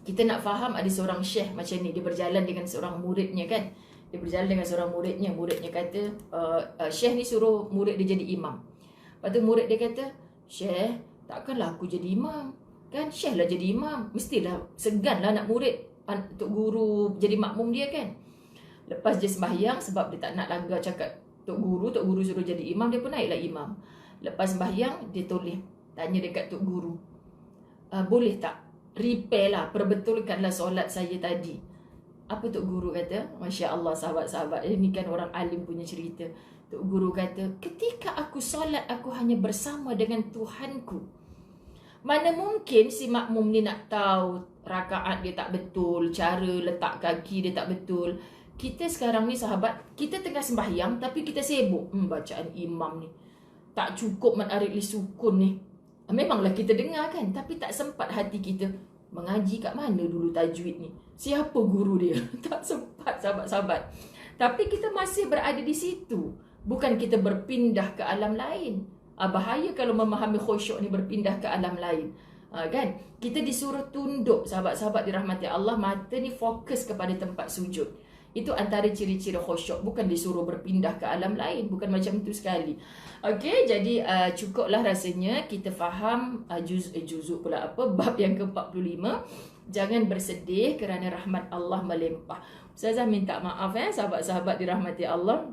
kita nak faham ada seorang syekh macam ni, dia berjalan dengan seorang muridnya kan. Dia berjalan dengan seorang muridnya. Muridnya kata, syekh ni suruh murid dia jadi imam. Lepas tu murid dia kata, syekh, takkanlah aku jadi imam. Kan syekh lah jadi imam. Mestilah segan lah nak murid, tok guru jadi makmum dia kan. Lepas dia sembahyang, sebab dia tak nak langgar cakap tok guru suruh jadi imam, dia pun naiklah imam. Lepas sembahyang, dia toleh tanya dekat tok guru, boleh tak repair lah, perbetulkanlah solat saya tadi. Apa Tok Guru kata? Masya Allah sahabat-sahabat, ini kan orang alim punya cerita. Tok Guru kata, ketika aku solat, aku hanya bersama dengan Tuhanku. Mana mungkin si makmum ni nak tahu rakaat dia tak betul, cara letak kaki dia tak betul. Kita sekarang ni sahabat, kita tengah sembahyang tapi kita sibuk. Bacaan imam ni tak cukup man-arik li sukun ni. Memanglah kita dengar kan, tapi tak sempat hati kita mengaji kat mana dulu tajwid ni, siapa guru dia. Tak sempat sahabat-sahabat. Tapi kita masih berada di situ. Bukan kita berpindah ke alam lain. Bahaya kalau memahami khusyuk ni berpindah ke alam lain. Kan? Kita disuruh tunduk sahabat-sahabat dirahmati Allah. Mata ni fokus kepada tempat sujud. Itu antara ciri-ciri khusyuk. Bukan disuruh berpindah ke alam lain. Bukan macam tu sekali. Okey, jadi cukuplah rasanya kita faham juzuk pula apa, bab yang ke-45. Jangan bersedih kerana rahmat Allah melimpah. Ustazah minta maaf sahabat-sahabat dirahmati Allah.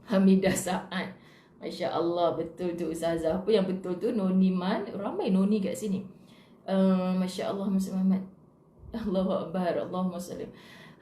Hamidah Sa'ad. Masya Allah, betul tu Ustazah. Apa yang betul tu? Noni Man. Ramai Noni kat sini. Masya Allah, Muhammad. Allahu Akbar. Allahumma sallim.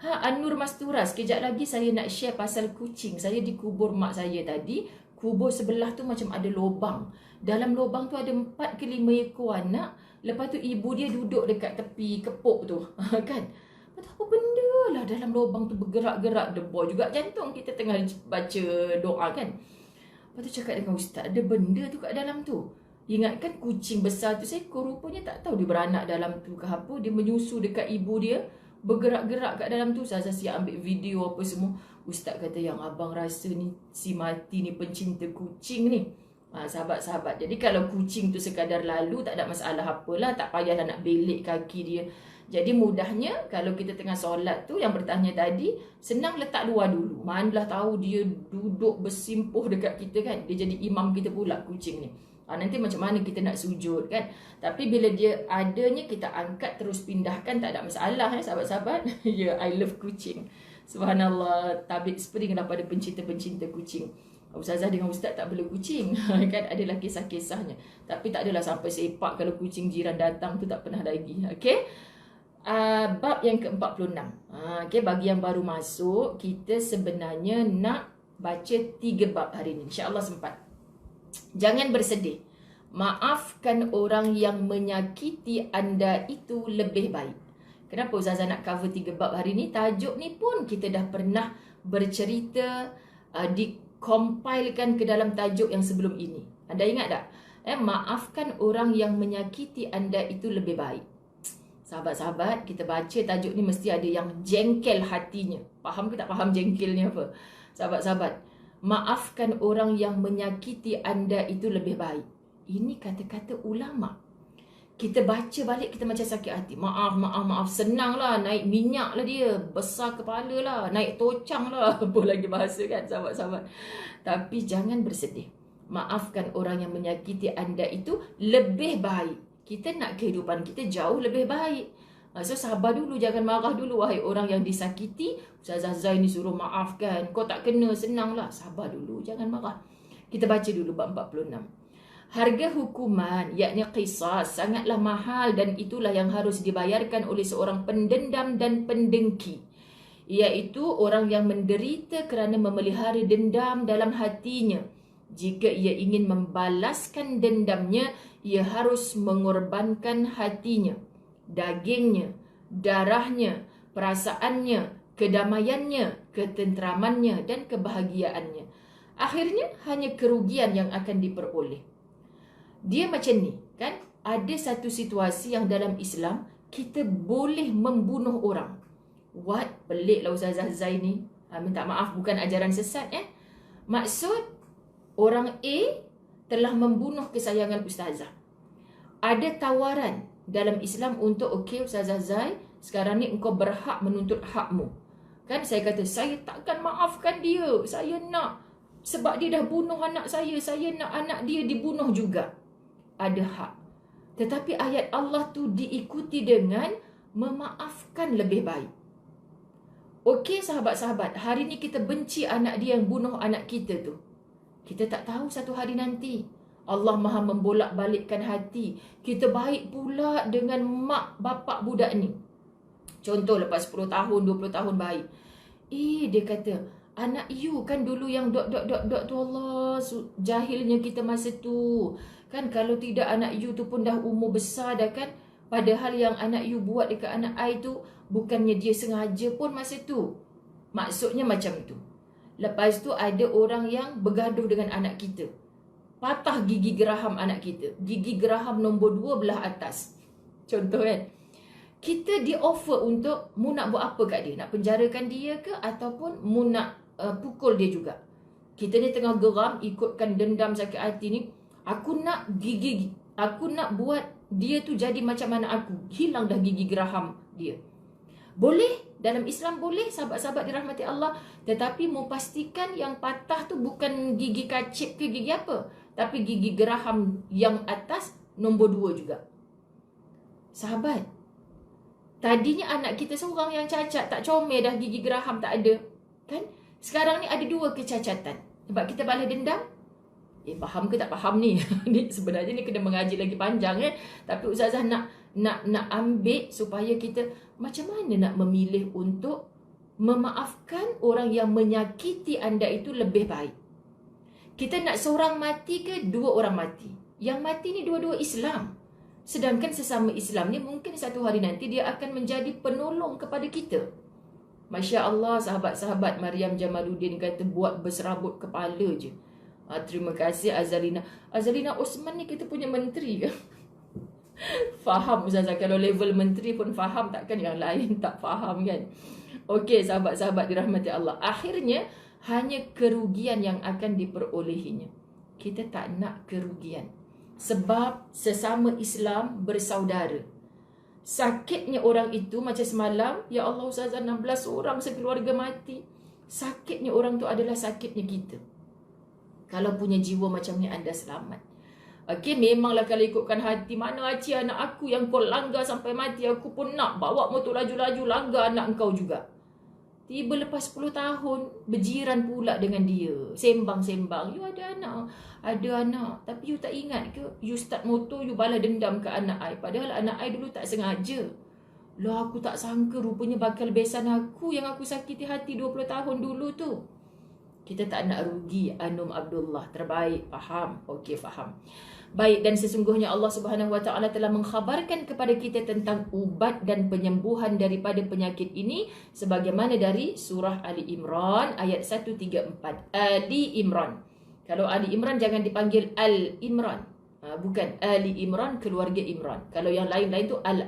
An-Nur Mastura, sekejap lagi saya nak share pasal kucing. Saya dikubur mak saya tadi. Kubur sebelah tu macam ada lubang. Dalam lubang tu ada 4 ke 5 ekor anak. Lepas tu ibu dia duduk dekat tepi kepuk tu. Kan? Apa benda lah dalam lubang tu bergerak-gerak. Debar juga jantung. Kita tengah baca doa kan. Lepas tu cakap dengan ustaz, ada benda tu kat dalam tu. Ingatkan kucing besar tu seekor, rupanya tak tahu dia beranak dalam tu ke apa. Dia menyusu dekat ibu dia. bergerak-gerak kat dalam tu. Ustazah siap ambil video apa semua. Ustaz kata, yang abang rasa ni si Mati ni pencinta kucing ni. Sahabat-sahabat, jadi kalau kucing tu sekadar lalu, tak ada masalah apalah, tak payahlah nak belik kaki dia. Jadi mudahnya kalau kita tengah solat tu, yang bertanya tadi, senang letak luar dulu. Manalah tahu dia duduk bersimpuh dekat kita kan, dia jadi imam kita pula kucing ni. Nanti macam mana kita nak sujud kan. Tapi bila dia adanya, kita angkat terus pindahkan, tak ada masalah sahabat-sahabat. Ya, I love kucing. Subhanallah, tabik spring lah pada pencinta-pencinta kucing. Ustazah dengan ustaz tak perlu kucing kan, adalah kisah-kisahnya. Tapi tak adalah sampai sepak kalau kucing jiran datang tu, tak pernah lagi. Okey. Bab yang ke-46. Okey, bagi yang baru masuk, kita sebenarnya nak baca 3 bab hari ni. Insya-Allah sempat. Jangan bersedih. Maafkan orang yang menyakiti anda itu lebih baik. Kenapa Ustazah nak cover 3 bab hari ni? Tajuk ni pun kita dah pernah bercerita, dikompilekan ke dalam tajuk yang sebelum ini. Anda ingat tak? Maafkan orang yang menyakiti anda itu lebih baik. Sahabat-sahabat, kita baca tajuk ni mesti ada yang jengkel hatinya. Faham ke tak faham jengkelnya apa? Sahabat-sahabat, maafkan orang yang menyakiti anda itu lebih baik. Ini kata-kata ulama. Kita baca balik, kita macam sakit hati. Maaf. Senanglah, naik minyak lah dia. Besar kepala lah, naik tocang lah. Apa lagi bahasa kan sahabat-sahabat. Tapi jangan bersedih. Maafkan orang yang menyakiti anda itu lebih baik. Kita nak kehidupan kita jauh lebih baik. So sabar dulu, jangan marah dulu. Wahai orang yang disakiti, Ustazah Zai ni suruh maafkan. Kau tak kena, senanglah. Sabar dulu, jangan marah. Kita baca dulu bab 46. Harga hukuman, yakni qisas, sangatlah mahal dan itulah yang harus dibayarkan oleh seorang pendendam dan pendengki. Iaitu orang yang menderita kerana memelihara dendam dalam hatinya. Jika ia ingin membalaskan dendamnya, ia harus mengorbankan hatinya, dagingnya, darahnya, perasaannya, kedamaiannya, ketenteramannya dan kebahagiaannya. Akhirnya hanya kerugian yang akan diperoleh. Dia macam ni kan, ada satu situasi yang dalam Islam kita boleh membunuh orang. What? Peliklah Ustazah Zai ni. Minta maaf, bukan ajaran sesat Maksud, orang A telah membunuh kesayangan Ustazah. Ada tawaran dalam Islam untuk, okey Ustazah Zai, sekarang ni engkau berhak menuntut hakmu. Kan saya kata, saya takkan maafkan dia. Saya nak, sebab dia dah bunuh anak saya nak anak dia dibunuh juga. Ada hak. Tetapi ayat Allah tu diikuti dengan memaafkan lebih baik. Okey sahabat-sahabat, hari ni kita benci anak dia yang bunuh anak kita tu. Kita tak tahu satu hari nanti Allah Maha membolak-balikkan hati. Kita baik pula dengan mak bapak budak ni. Contoh lepas 10 tahun, 20 tahun baik. Dia kata, anak you kan dulu yang tu, Allah, jahilnya kita masa tu. Kan kalau tidak anak you tu pun dah umur besar dah kan. Padahal yang anak you buat dekat anak I tu, bukannya dia sengaja pun masa tu. Maksudnya macam tu. Lepas tu ada orang yang bergaduh dengan anak kita. Patah gigi geraham anak kita. Gigi geraham nombor 2 belah atas. Contoh kan. Kita di offer untuk mu nak buat apa kat dia. Nak penjarakan dia ke ataupun mu nak pukul dia juga. Kita ni tengah geram, ikutkan dendam sakit hati ni. Aku nak buat dia tu jadi macam anak aku. Hilang dah gigi geraham dia. Boleh, dalam Islam boleh, sahabat-sahabat dirahmati Allah. Tetapi mu pastikan yang patah tu bukan gigi kacip ke gigi apa. Tapi gigi geraham yang atas nombor 2 juga. Sahabat, tadinya anak kita seorang yang cacat, tak comel dah, gigi geraham tak ada. Kan? Sekarang ni ada 2 kecacatan. Sebab kita balas dendam. Faham ke tak faham ni? Ni sebenarnya ni kena mengaji lagi panjang Tapi Ustazah nak ambil supaya kita macam mana nak memilih untuk memaafkan orang yang menyakiti anda itu lebih baik. Kita nak seorang mati ke 2 orang mati? Yang mati ni dua-dua Islam. Sedangkan sesama Islam ni mungkin satu hari nanti dia akan menjadi penolong kepada kita. Masya Allah, sahabat-sahabat, Maryam Jamaluddin kata buat berserabut kepala je. Terima kasih Azalina. Azalina Osman ni kita punya menteri ke? Faham Ustazah, kalau level menteri pun faham, takkan yang lain tak faham kan? Okey, sahabat-sahabat dirahmati Allah. Akhirnya hanya kerugian yang akan diperolehinya. Kita tak nak kerugian. Sebab sesama Islam bersaudara. Sakitnya orang itu macam semalam, ya Allah Ustazah, 16 orang sekeluarga mati. Sakitnya orang tu adalah sakitnya kita. Kalau punya jiwa macam ni, anda selamat. Okey, memanglah kalau ikutkan hati, mana Aci anak aku yang kau langgar sampai mati, aku pun nak bawa motor laju-laju langgar anak engkau juga. Tiba lepas 10 tahun, berjiran pula dengan dia. Sembang-sembang, you ada anak. Tapi you tak ingat ke? You start motor, you balas dendam ke anak I. Padahal anak I dulu tak sengaja. Lah, aku tak sangka rupanya bakal besan aku yang aku sakiti hati 20 tahun dulu tu. Kita tak nak rugi. Anum Abdullah, terbaik. Faham? Okey, faham. Baik, dan sesungguhnya Allah Subhanahu Wa Taala telah mengkhabarkan kepada kita tentang ubat dan penyembuhan daripada penyakit ini sebagaimana dari surah Ali Imran ayat 134. Ali Imran. Kalau Ali Imran jangan dipanggil Al Imran. Bukan Ali Imran, keluarga Imran. Kalau yang lain-lain tu Al.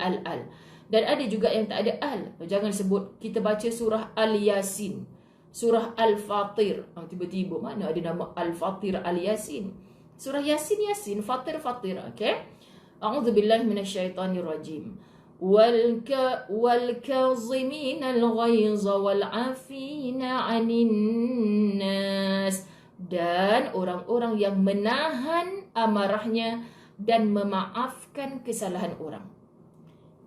Dan ada juga yang tak ada Al. Jangan sebut kita baca surah Al Yasin, surah Al Fatir. Tiba-tiba mana ada nama Al Fatir, Al Yasin. Surah Yasin, Fatir. Okay. A'udzubillahi minasyaitonirrajim. وَالْكَاظِمِينَ الْغَيْظَ وَالْعَافِينَ عَنِ النَّاسِ. Dan orang-orang yang menahan amarahnya dan memaafkan kesalahan orang.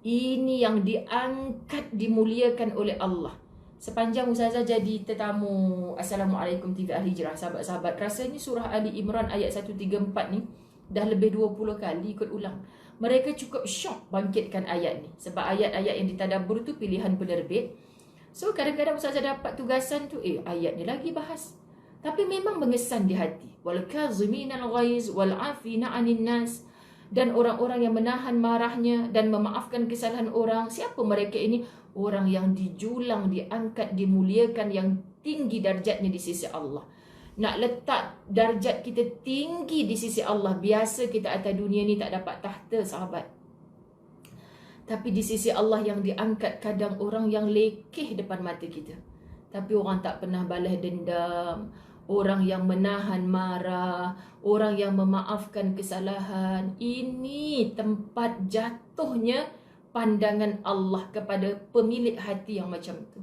Ini yang diangkat, dimuliakan oleh Allah. Sepanjang Ustazah jadi tetamu Assalamualaikum TV Al-Hijrah, sahabat-sahabat, rasanya surah Ali Imran ayat 134 ni dah lebih 20 kali ikut ulang. Mereka cukup syok bangkitkan ayat ni. Sebab ayat-ayat yang ditadabbur tu pilihan penerbit. So kadang-kadang Ustazah dapat tugasan tu, ayat ni lagi bahas. Tapi memang mengesan di hati. وَالْكَاظِمِينَ الْغَيْظَ وَالْعَافِينَ عَنِ النَّاسِ. Dan orang-orang yang menahan marahnya dan memaafkan kesalahan orang. Siapa mereka ini? Orang yang dijulang, diangkat, dimuliakan, yang tinggi darjatnya di sisi Allah. Nak letak darjat kita tinggi di sisi Allah, biasa kita atas dunia ni tak dapat tahta, sahabat. Tapi di sisi Allah yang diangkat, kadang orang yang lekeh depan mata kita. Tapi orang tak pernah balas dendam. Orang yang menahan marah, orang yang memaafkan kesalahan. Ini tempat jatuhnya pandangan Allah kepada pemilik hati yang macam tu.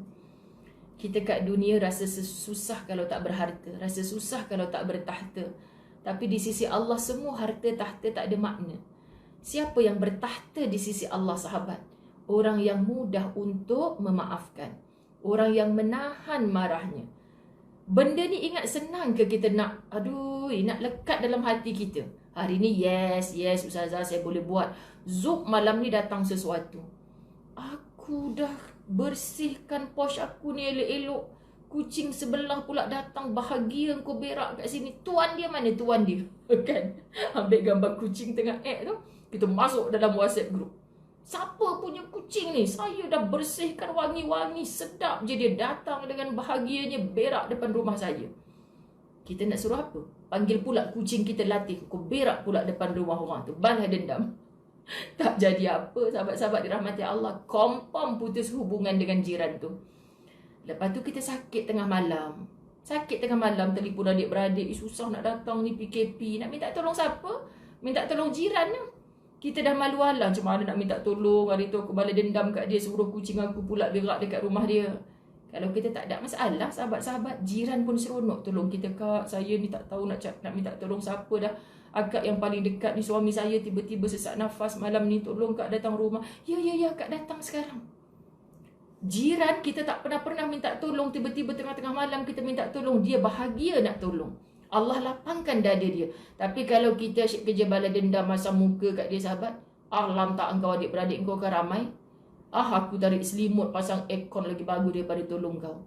Kita kat dunia rasa susah kalau tak berharta, rasa susah kalau tak bertahta. Tapi di sisi Allah semua harta tahta tak ada makna. Siapa yang bertahta di sisi Allah, sahabat? Orang yang mudah untuk memaafkan, orang yang menahan marahnya. Benda ni ingat senang ke kita nak, nak lekat dalam hati kita. Hari ni yes Ustazah saya boleh buat. Zuk malam ni datang sesuatu. Aku dah bersihkan pos aku ni elok-elok. Kucing sebelah pula datang, bahagia engkau berak kat sini. Tuan dia mana tuan dia? Kan? Ambil gambar kucing tengah act tu. Kita masuk dalam WhatsApp group. Siapa punya kucing ni? Saya dah bersihkan wangi-wangi, sedap je dia datang dengan bahagianya berak depan rumah saya. Kita nak suruh apa? Panggil pula kucing kita latih. Kau berak pula depan rumah orang tu. Balas dendam. Tak jadi apa, sahabat-sahabat dirahmati Allah. Confirm putus hubungan dengan jiran tu. Lepas tu kita sakit tengah malam. Telefon adik-beradik. Susah nak datang ni PKP. Nak minta tolong siapa? Minta tolong jiran lah. Kita dah malu alang, macam mana nak minta tolong. Hari tu aku balas dendam kat dia, suruh kucing aku pula berak dekat rumah dia. Kalau kita tak ada masalah, sahabat-sahabat, jiran pun seronok tolong kita. Kak, saya ni tak tahu nak minta tolong siapa dah. Akak yang paling dekat ni, suami saya tiba-tiba sesak nafas malam ni, tolong Kak datang rumah. Ya, Kak datang sekarang. Jiran kita tak pernah minta tolong, tiba-tiba tengah-tengah malam kita minta tolong. Dia bahagia nak tolong. Allah lapangkan dada dia. Tapi kalau kita asyik kerja balas dendam, masam muka kat dia, sahabat, alam tak engkau adik-beradik engkau akan ramai. Aku tarik selimut, pasang aircon lagi bagus daripada tolong kau.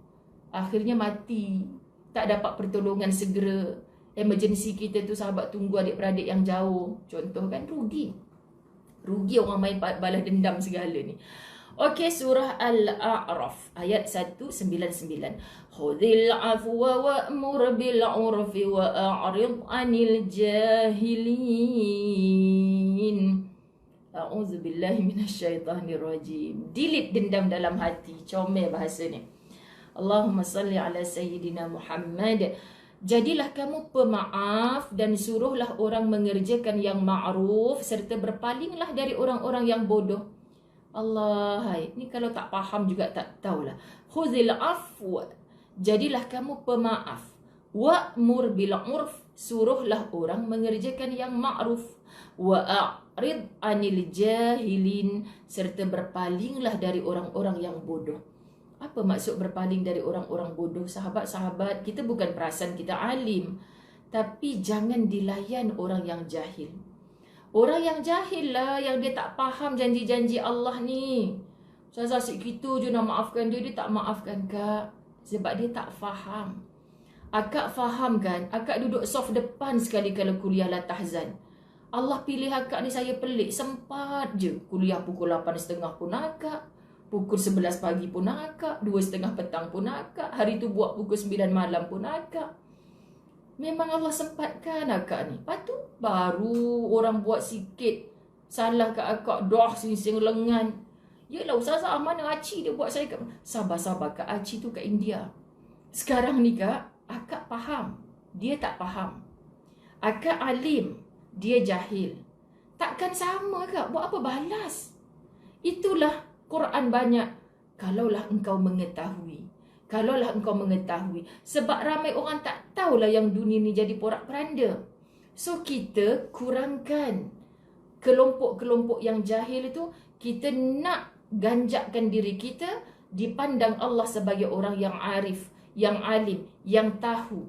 Akhirnya mati. Tak dapat pertolongan segera. Emergency kita tu, sahabat, tunggu adik-beradik yang jauh. Contoh kan, rugi. Rugi orang main balas dendam segala ni. Okey, surah Al-A'raf ayat 199. Khudhil afwa wa'mur bil 'urfi wa'rid 'anil jahilin. A'udzubillahi minasyaitanirrajim. Delete dendam dalam hati. Comel bahasanya. Allahumma salli ala Sayyidina Muhammad. Jadilah kamu pemaaf dan suruhlah orang mengerjakan yang ma'ruf serta berpalinglah dari orang-orang yang bodoh. Allah, hai. Ni kalau tak faham juga tak tahulah. Khuzil afwa. Jadilah kamu pemaaf. Wa'mur bil 'urf. Suruhlah orang mengerjakan yang ma'ruf. Wa'rid 'anil jahilin. Serta berpalinglah dari orang-orang yang bodoh. Apa maksud berpaling dari orang-orang bodoh? Sahabat-sahabat, kita bukan perasan kita alim. Tapi jangan dilayan orang yang jahil. Orang yang jahil lah, yang dia tak faham janji-janji Allah ni. Ustazah asyik gitu je nak maafkan dia, dia tak maafkan kak. Sebab dia tak faham. Akak faham kan? Akak duduk soft depan sekali kalau kuliah la tahzan. Allah pilih akak ni, saya pelik. Sempat je. Kuliah pukul 8.30 pun akak. Pukul 11 pagi pun akak. 2.30 petang pun akak. Hari tu buat pukul 9 malam pun akak. Memang Allah sempatkan akak ni. Lepas tu baru orang buat sikit salah kat akak. Dah sing-sing lengan. Yelah Ustazah, mana Aci dia buat saya kat... Sabar-sabar, Kak Aci tu kat India. Sekarang ni kak, akak faham. Dia tak faham. Akak alim. Dia jahil. Takkan sama kak. Buat apa balas? Itulah Quran banyak. Kalaulah engkau mengetahui. Kalaulah engkau mengetahui. Sebab ramai orang tak tahulah yang dunia ni jadi porak-peranda. So kita kurangkan kelompok-kelompok yang jahil itu. Kita nak ganjakkan diri kita dipandang Allah sebagai orang yang arif, yang alim, yang tahu.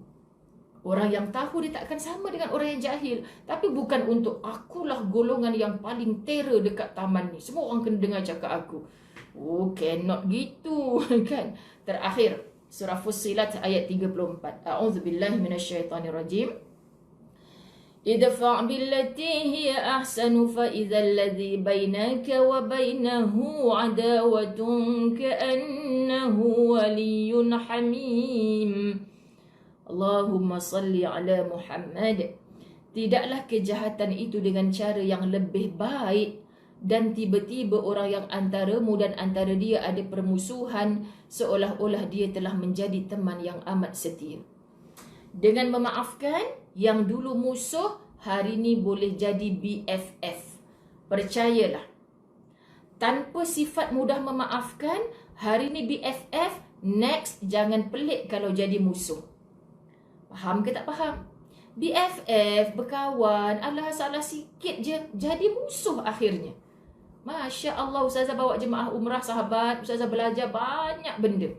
Orang yang tahu dia takkan sama dengan orang yang jahil. Tapi bukan untuk akulah golongan yang paling terror dekat taman ni. Semua orang kena dengar cakap aku. Oh, cannot gitu kan. Terakhir, surah Fussilat ayat 34. A'udzubillahi minasyaitanirrajim. Idfa' billati hiya ahsanu fa idzal ladzi bainaka wa bainahu adawatun ka'annahu waliyyun hamim. Allahumma salli ala Muhammad. Tidaklah kejahatan itu dengan cara yang lebih baik dan tiba-tiba orang yang antaramu dan antara dia ada permusuhan seolah-olah dia telah menjadi teman yang amat setia. Dengan memaafkan, yang dulu musuh hari ini boleh jadi BFF. Percayalah. Tanpa sifat mudah memaafkan, hari ini BFF, next jangan pelik kalau jadi musuh. Faham ke tak faham? BFF, berkawan, alah salah sikit je, jadi musuh akhirnya. Masya Allah, Ustazah bawa jemaah umrah sahabat. Ustazah belajar banyak benda.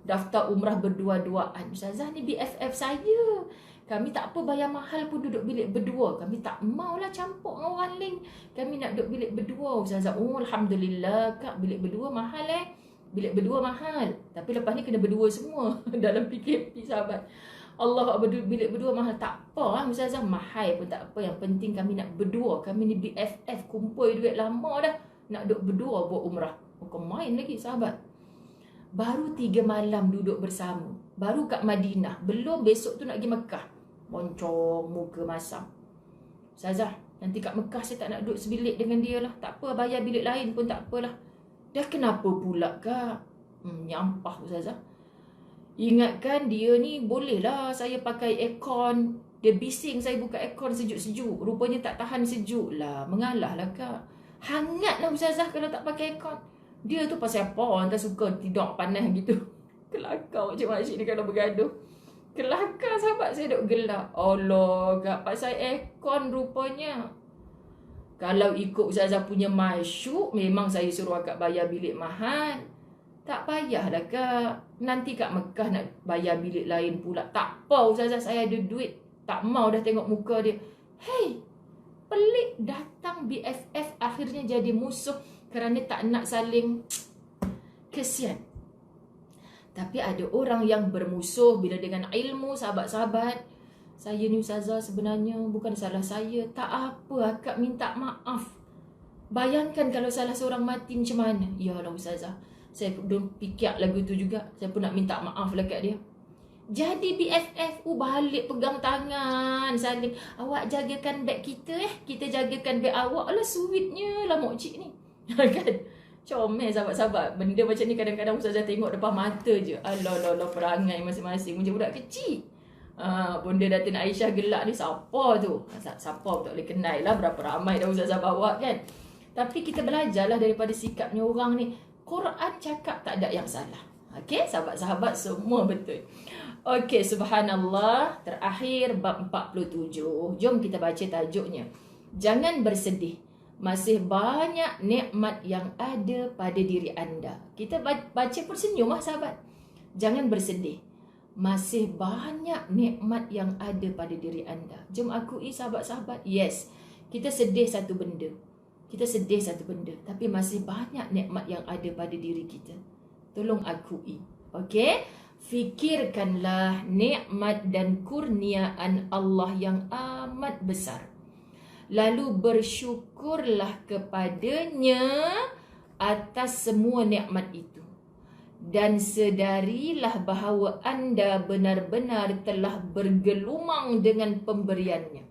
Daftar umrah berdua-duaan. Ustazah ni BFF saya. Kami tak apa bayar mahal pun duduk bilik berdua. Kami tak maulah campur dengan orang lain. Kami nak duduk bilik berdua. Ustazah, oh Alhamdulillah kak, bilik berdua mahal Bilik berdua mahal. Tapi lepas ni kena berdua semua. Dalam PKP sahabat. Allah bilik berdua mahal. Tak apa lah Ustazah, mahal pun tak apa. Yang penting kami nak berdua. Kami ni BFF, kumpul duit lama dah. Nak duduk berdua buat umrah. Bukan main lagi sahabat. Baru 3 malam duduk bersama. Baru kat Madinah. Belum besok tu nak pergi Mekah. Moncong muka masam. Ustazah, nanti kat Mekah saya tak nak duduk sebilik dengan dia lah. Tak apa, bayar bilik lain pun tak apalah. Dah kenapa pula kak? Nyampah Ustazah. Ingatkan dia ni bolehlah saya pakai aircon. Dia bising saya buka aircon sejuk-sejuk. Rupanya tak tahan sejuk lah. Mengalah lah kak. Hangat lah Ustazah kalau tak pakai aircon. Dia tu pasal apa? Orang tak suka tidur panas gitu. Kelakar macam-macam ni kalau bergaduh. Kelakar sahabat, saya duk gelak. Allah kak, pasal aircon rupanya. Kalau ikut Ustazah punya masyuk, memang saya suruh akak bayar bilik mahal. Tak payahlah kak. Nanti kat Mekah nak bayar bilik lain pula. Tak apa Ustazah, saya ada duit. Tak mau dah tengok muka dia. Hey, pelik datang BFF akhirnya jadi musuh kerana tak nak saling. Kesian. Tapi ada orang yang bermusuh bila dengan ilmu, sahabat-sahabat. Saya ni Ustazah sebenarnya bukan salah saya. Tak apa, akak minta maaf. Bayangkan kalau salah seorang mati macam mana. Ya Allah Ustazah, saya pun fikir lagu tu juga. Saya pun nak minta maaf lah kat dia. Jadi BFF, balik pegang tangan saling. Awak jagakan beg kita, kita jagakan beg awak. Alah, sweetnya lah mokcik ni. Kan? Comel sahabat-sahabat. Benda macam ni kadang-kadang Ustazah tengok depan mata je. Alah, perangai masing-masing macam budak kecil. Bunda Datin Aisyah gelak ni siapa tu? Siapa tak boleh kenal lah, berapa ramai dah Ustazah bawa kan. Tapi kita belajarlah daripada sikapnya orang ni. Quran cakap tak ada yang salah. Okey, sahabat-sahabat semua betul. Okey, subhanallah. Terakhir bab 47. Jom kita baca tajuknya. Jangan bersedih. Masih banyak nikmat yang ada pada diri anda. Kita baca pun senyum lah sahabat. Jangan bersedih. Masih banyak nikmat yang ada pada diri anda. Jom akui sahabat-sahabat. Yes, kita sedih satu benda. Tapi masih banyak nikmat yang ada pada diri kita. Tolong akui. Okey? Fikirkanlah nikmat dan kurniaan Allah yang amat besar. Lalu bersyukurlah kepadanya atas semua nikmat itu. Dan sedarilah bahawa anda benar-benar telah bergelumang dengan pemberiannya.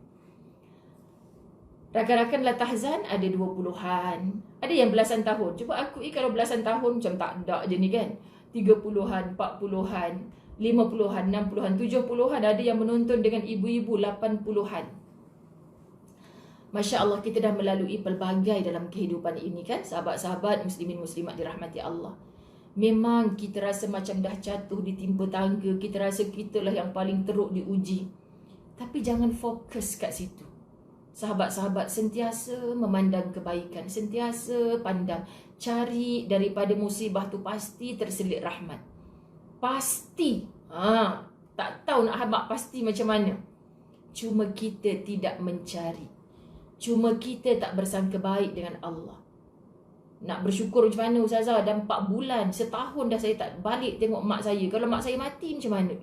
Rakan-rakan La Tahzan ada 20-an. Ada yang belasan tahun. Cuba akui kalau belasan tahun macam tak ada je ni kan. 30-an, 40-an, 50-an, 60-an, 70-an. Ada yang menonton dengan ibu-ibu 80-an. Masya Allah, kita dah melalui pelbagai dalam kehidupan ini kan. Sahabat-sahabat muslimin muslimat dirahmati Allah. Memang kita rasa macam dah jatuh di timpa tangga. Kita rasa kita lah yang paling teruk diuji. Tapi jangan fokus kat situ. Sahabat-sahabat sentiasa memandang kebaikan. Sentiasa pandang. Cari daripada musibah tu pasti terselit rahmat. Pasti. Tak tahu nak habaq pasti macam mana. Cuma kita tidak mencari. Cuma kita tak bersangka baik dengan Allah. Nak bersyukur macam mana Ustazah? Dah 4 bulan, setahun dah saya tak balik tengok mak saya. Kalau mak saya mati macam mana?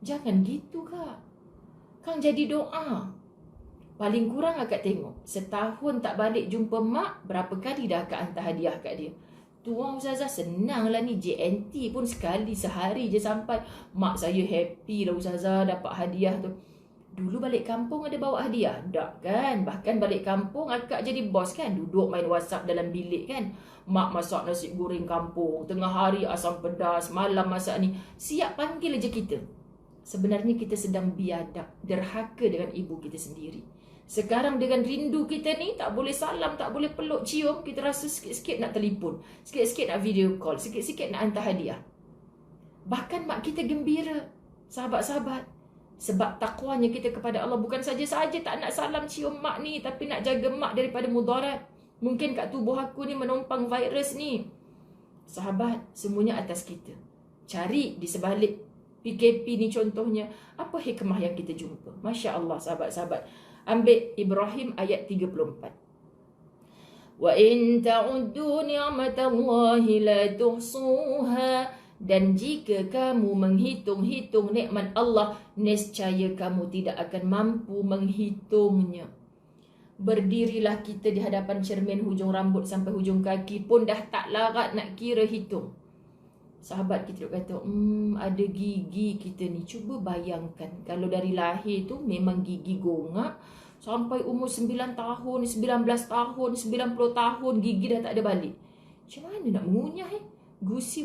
Jangan gitu kak. Kang jadi doa. Paling kurang akak tengok, setahun tak balik jumpa mak, berapa kali dah akak hantar hadiah kat dia. Tuang Ustazah, senang lah ni. JNT pun sekali sehari je sampai. Mak saya happy lah Ustazah dapat hadiah tu. Dulu balik kampung ada bawa hadiah? Tak kan? Bahkan balik kampung akak jadi bos kan? Duduk main WhatsApp dalam bilik kan? Mak masak nasi goreng kampung, tengah hari asam pedas, malam masak ni. Siap panggil aja kita. Sebenarnya kita sedang biadab, derhaka dengan ibu kita sendiri. Sekarang dengan rindu kita ni, tak boleh salam, tak boleh peluk, cium. Kita rasa sikit-sikit nak telefon, sikit-sikit nak video call, sikit-sikit nak hantar hadiah. Bahkan mak kita gembira, sahabat-sahabat. Sebab takwanya kita kepada Allah. Bukan saja-saja tak nak salam cium mak ni, tapi nak jaga mak daripada mudarat. Mungkin kat tubuh aku ni menumpang virus ni. Sahabat, semuanya atas kita. Cari di sebalik PKP ni contohnya, apa hikmah yang kita jumpa. Masya Allah sahabat-sahabat. Ambil Ibrahim ayat 34. Wa in ta'uddu ni'matallahi la tuhsuha. Dan jika kamu menghitung-hitung nikmat Allah, nescaya kamu tidak akan mampu menghitungnya. Berdirilah kita di hadapan cermin hujung rambut sampai hujung kaki pun dah tak larat nak kira hitung. Sahabat kita kata, ada gigi kita ni. Cuba bayangkan, kalau dari lahir tu memang gigi gongak, sampai umur 9 tahun, 19 tahun, 90 tahun, gigi dah tak ada balik. Macam mana nak mengunyah Gusi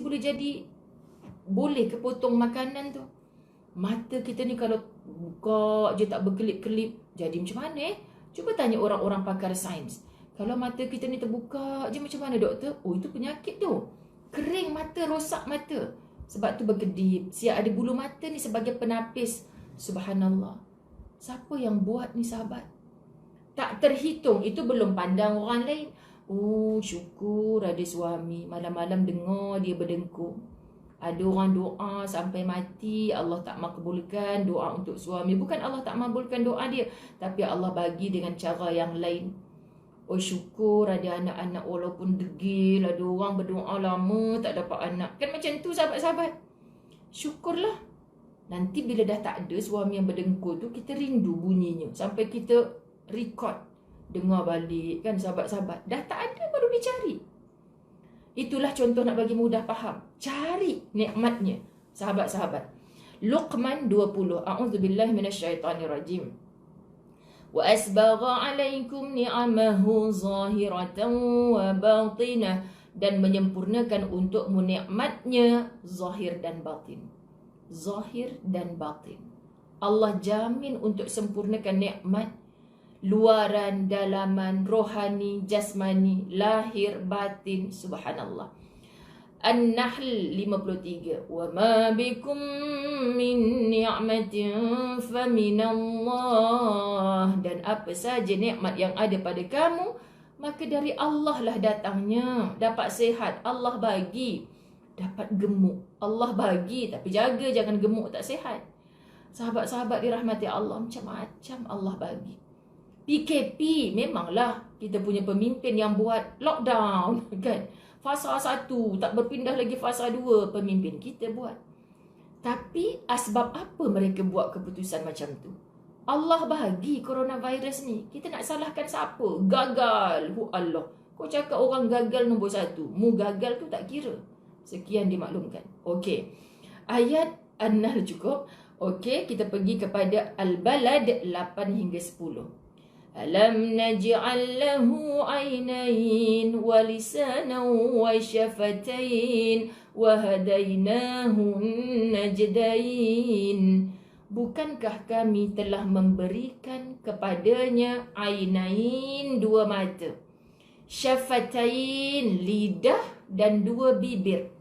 boleh ke potong makanan tu? Mata kita ni kalau buka je tak berkelip-kelip, jadi macam mana Cuba tanya orang-orang pakar sains. Kalau mata kita ni terbuka je macam mana doktor? Itu penyakit tu. Kering mata, rosak mata. Sebab tu berkedip. Siap ada bulu mata ni sebagai penapis. Subhanallah. Siapa yang buat ni sahabat? Tak terhitung. Itu belum pandang orang lain. Syukur ada suami. Malam-malam dengar dia berdengkur. Ada orang doa sampai mati, Allah tak makbulkan doa untuk suami. Bukan Allah tak makbulkan doa dia, tapi Allah bagi dengan cara yang lain. Syukur ada anak-anak walaupun degil. Ada orang berdoa lama tak dapat anak. Kan macam tu sahabat-sahabat. Syukurlah. Nanti bila dah tak ada suami yang berdengkur tu, kita rindu bunyinya. Sampai kita record, dengar balik kan sahabat-sahabat. Dah tak ada baru dicari. Itulah contoh nak bagi mudah faham. Cari nikmatnya, sahabat-sahabat. Luqman 20. A'udzubillahi minasyaitonirrajim. Wa asbagha 'alaikum ni'amahu zahiratan wa batinah, dan menyempurnakan untukmu nikmatnya zahir dan batin. Zahir dan batin. Allah jamin untuk sempurnakan nikmat luaran, dalaman, rohani, jasmani, lahir, batin. Subhanallah. An-Nahl 53. Wa ma bikum min ni'matin faminallah, dan apa saja nikmat yang ada pada kamu, maka dari Allah lah datangnya. Dapat sihat, Allah bagi. Dapat gemuk, Allah bagi. Tapi jaga jangan gemuk tak sihat. Sahabat-sahabat dirahmati Allah, macam-macam Allah bagi. PKP memanglah kita punya pemimpin yang buat lockdown, kan? Fasa 1 tak berpindah lagi fasa 2, pemimpin kita buat. Tapi asbab apa mereka buat keputusan macam tu? Allah bagi coronavirus ni. Kita nak salahkan siapa? Gagal. Allah. Kau cakap orang gagal nombor 1. Mu gagal tu tak kira. Sekian dimaklumkan. Okey. Ayat An-Nahl cukup. Okey, kita pergi kepada Al-Balad 8 hingga 10. Alam naj'al lahu 'ainain wa lisanan wa syafatain wa hadainahu najdain. Bukankah kami telah memberikan kepadanya ainain, 2 mata, syafatain, lidah, dan 2 bibir.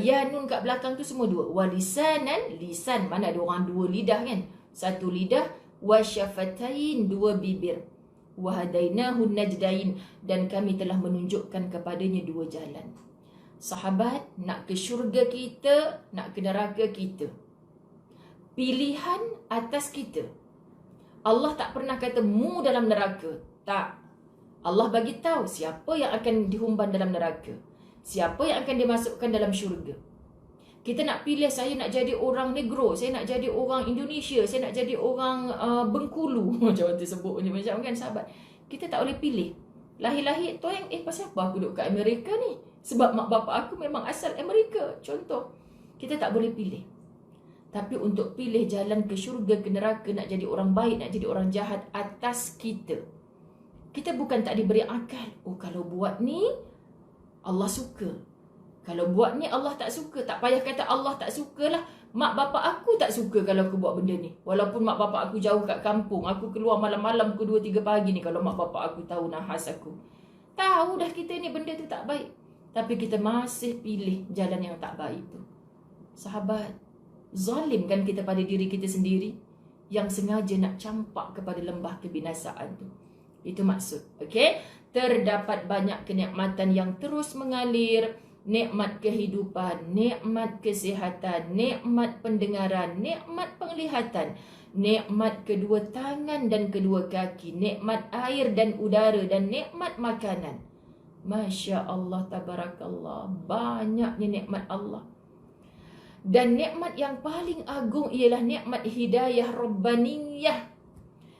Ya nun kat belakang tu semua 2. Walisanan, lisan, mana ada orang 2 lidah kan? 1 lidah. Wasyafatain, 2 bibir. Wahadainahu najdain, dan kami telah menunjukkan kepadanya 2 jalan. Sahabat, nak ke syurga kita, nak ke neraka kita, pilihan atas kita. Allah tak pernah kata mu dalam neraka. Tak. Allah bagi tahu siapa yang akan dihumban dalam neraka, siapa yang akan dimasukkan dalam syurga. Kita nak pilih, saya nak jadi orang Negro, saya nak jadi orang Indonesia, saya nak jadi orang Bengkulu. Macam orang tersebut macam kan sahabat. Kita tak boleh pilih. Lahir-lahir tu yang pasal apa aku duduk kat Amerika ni? Sebab mak bapak aku memang asal Amerika. Contoh. Kita tak boleh pilih. Tapi untuk pilih jalan ke syurga, ke neraka, nak jadi orang baik, nak jadi orang jahat, atas kita. Kita bukan tak diberi akal. Oh, kalau buat ni Allah suka. Kalau buat ni Allah tak suka. Tak payah kata Allah tak suka lah. Mak bapak aku tak suka kalau aku buat benda ni. Walaupun mak bapak aku jauh kat kampung. Aku keluar malam-malam pukul 2-3 pagi ni. Kalau mak bapak aku tahu nahas aku. Tahu dah kita ni benda tu tak baik. Tapi kita masih pilih jalan yang tak baik tu. Sahabat, zalim kan kita pada diri kita sendiri, yang sengaja nak campak kepada lembah kebinasaan tu. Itu maksud. Okey? Terdapat banyak kenikmatan yang terus mengalir. Nikmat kehidupan, nikmat kesihatan, nikmat pendengaran, nikmat penglihatan, nikmat kedua tangan dan kedua kaki, nikmat air dan udara, dan nikmat makanan. Masya Allah, tabarakallah, banyaknya nikmat Allah. Dan nikmat yang paling agung ialah nikmat hidayah Rabbaniyah,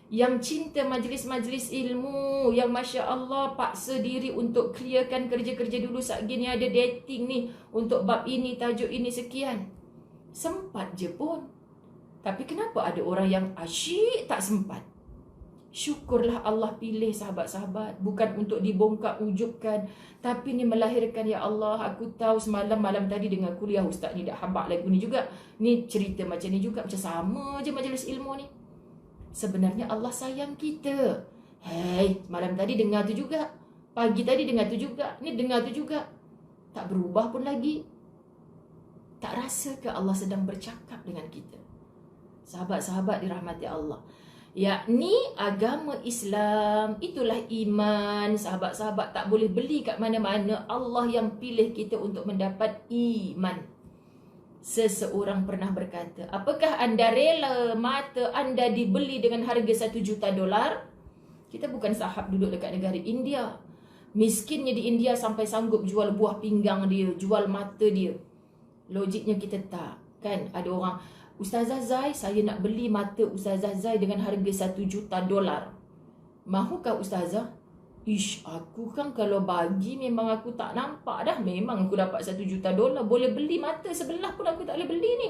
yang cinta majlis-majlis ilmu, yang Masya Allah paksa diri untuk clearkan kerja-kerja dulu. Saat gini ada dating ni, untuk bab ini, tajuk ini, sekian. Sempat je pun. Tapi kenapa ada orang yang asyik tak sempat? Syukurlah Allah pilih sahabat-sahabat. Bukan untuk dibongkar ujubkan, tapi ni melahirkan. Ya Allah, aku tahu semalam malam tadi dengar kuliah ustaz ni dah habaq lagu ni juga. Ni cerita macam ni juga. Macam sama je majlis ilmu ni. Sebenarnya Allah sayang kita. Hei, malam tadi dengar tu juga. Pagi tadi dengar tu juga. Ni dengar tu juga. Tak berubah pun lagi. Tak rasa ke Allah sedang bercakap dengan kita? Sahabat-sahabat dirahmati Allah. Yakni agama Islam, itulah iman. Sahabat-sahabat tak boleh beli kat mana-mana. Allah yang pilih kita untuk mendapat iman. Seseorang pernah berkata, apakah anda rela mata anda dibeli dengan harga $1 juta? Kita bukan sahab duduk dekat negara India. Miskinnya di India sampai sanggup jual buah pinggang dia, jual mata dia. Logiknya kita tak. Kan ada orang, Ustazah Zai, saya nak beli mata Ustazah Zai dengan harga $1 juta. Mahukah Ustazah? Ish, aku kan kalau bagi memang aku tak nampak dah. Memang aku dapat $1 juta. Boleh beli mata sebelah pun aku tak boleh beli ni.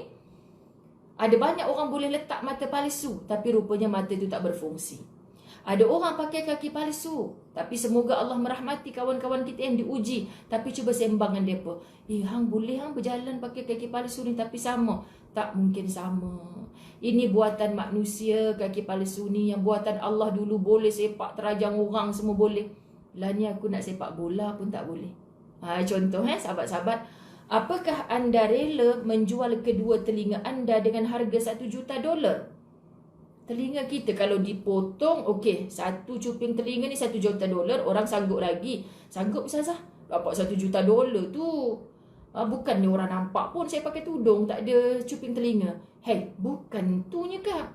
Ada banyak orang boleh letak mata palsu, tapi rupanya mata itu tak berfungsi. Ada orang pakai kaki palsu, tapi semoga Allah merahmati kawan-kawan kita yang diuji. Tapi cuba sembang dengan mereka. Hang boleh hang berjalan pakai kaki palsu ni tapi sama. Tak mungkin sama. Ini buatan manusia kaki palsu ni. Yang buatan Allah dulu boleh sepak terajang orang semua boleh. Lah ni aku nak sepak bola pun tak boleh. Contoh sahabat-sahabat. Apakah anda rela menjual kedua telinga anda dengan harga $1 juta? Telinga kita kalau dipotong, okey, satu cuping telinga ni $1 juta, orang sanggup lagi. Sanggup Ustazah? Dapat $1 juta tu. Bukannya orang nampak pun saya pakai tudung, tak ada cuping telinga. Hey, bukan tunya kak.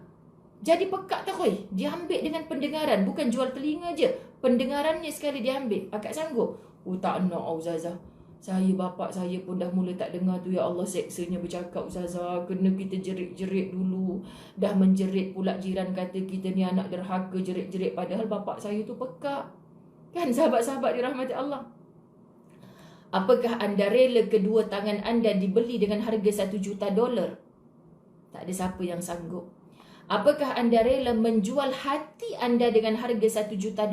Jadi pekak tak koi? Diambil dengan pendengaran, bukan jual telinga je. Pendengarannya sekali diambil. Akak sanggup? Tak nak Ustazah. Saya, bapak saya pun dah mula tak dengar tu. Ya Allah, seksanya bercakap Ustazah. Kena kita jerit-jerit dulu. Dah menjerit pula jiran kata kita ni anak derhaka, jerit-jerit. Padahal bapak saya tu pekak. Kan sahabat-sahabat dirahmati Allah. Apakah anda rela kedua tangan anda dibeli dengan harga $1 juta? Tak ada siapa yang sanggup. Apakah anda rela menjual hati anda dengan harga $1 juta?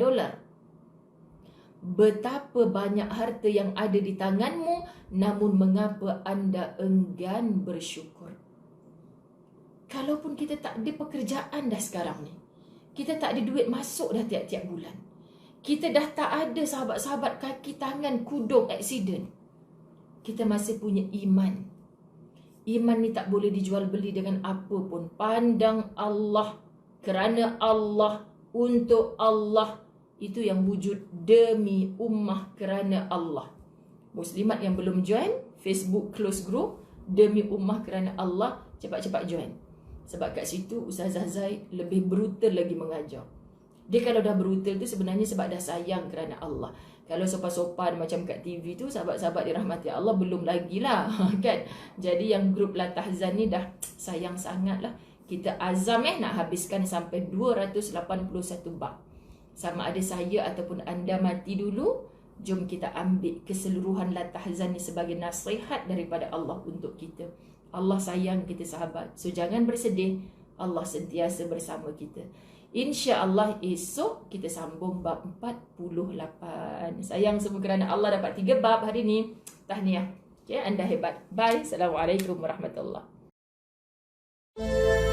Betapa banyak harta yang ada di tanganmu, namun mengapa anda enggan bersyukur? Kalaupun kita tak ada pekerjaan dah sekarang ni, kita tak ada duit masuk dah tiap-tiap bulan, kita dah tak ada sahabat-sahabat kaki tangan kudung aksiden, kita masih punya iman. Iman ni tak boleh dijual beli dengan apa pun. Pandang Allah, kerana Allah, untuk Allah. Itu yang wujud demi ummah kerana Allah. Muslimat yang belum join Facebook close group demi ummah kerana Allah, cepat-cepat join. Sebab kat situ Ustazah Zai lebih brutal lagi mengajar. Dia kalau dah brutal tu sebenarnya sebab dah sayang kerana Allah. Kalau sopan-sopan macam kat TV tu, sahabat-sahabat dirahmati Allah belum lagi lah kan. Jadi yang grup Latahzan ni dah sayang sangat lah. Kita azam nak habiskan sampai 281 bab. Sama ada saya ataupun anda mati dulu, jom kita ambil keseluruhan Latahzan ni sebagai nasihat daripada Allah untuk kita. Allah sayang kita sahabat. So jangan bersedih, Allah sentiasa bersama kita. InsyaAllah esok kita sambung bab 48. Sayang semua kerana Allah dapat 3 bab hari ni. Tahniah. Okay, anda hebat. Bye. Assalamualaikum warahmatullahi wabarakatuh.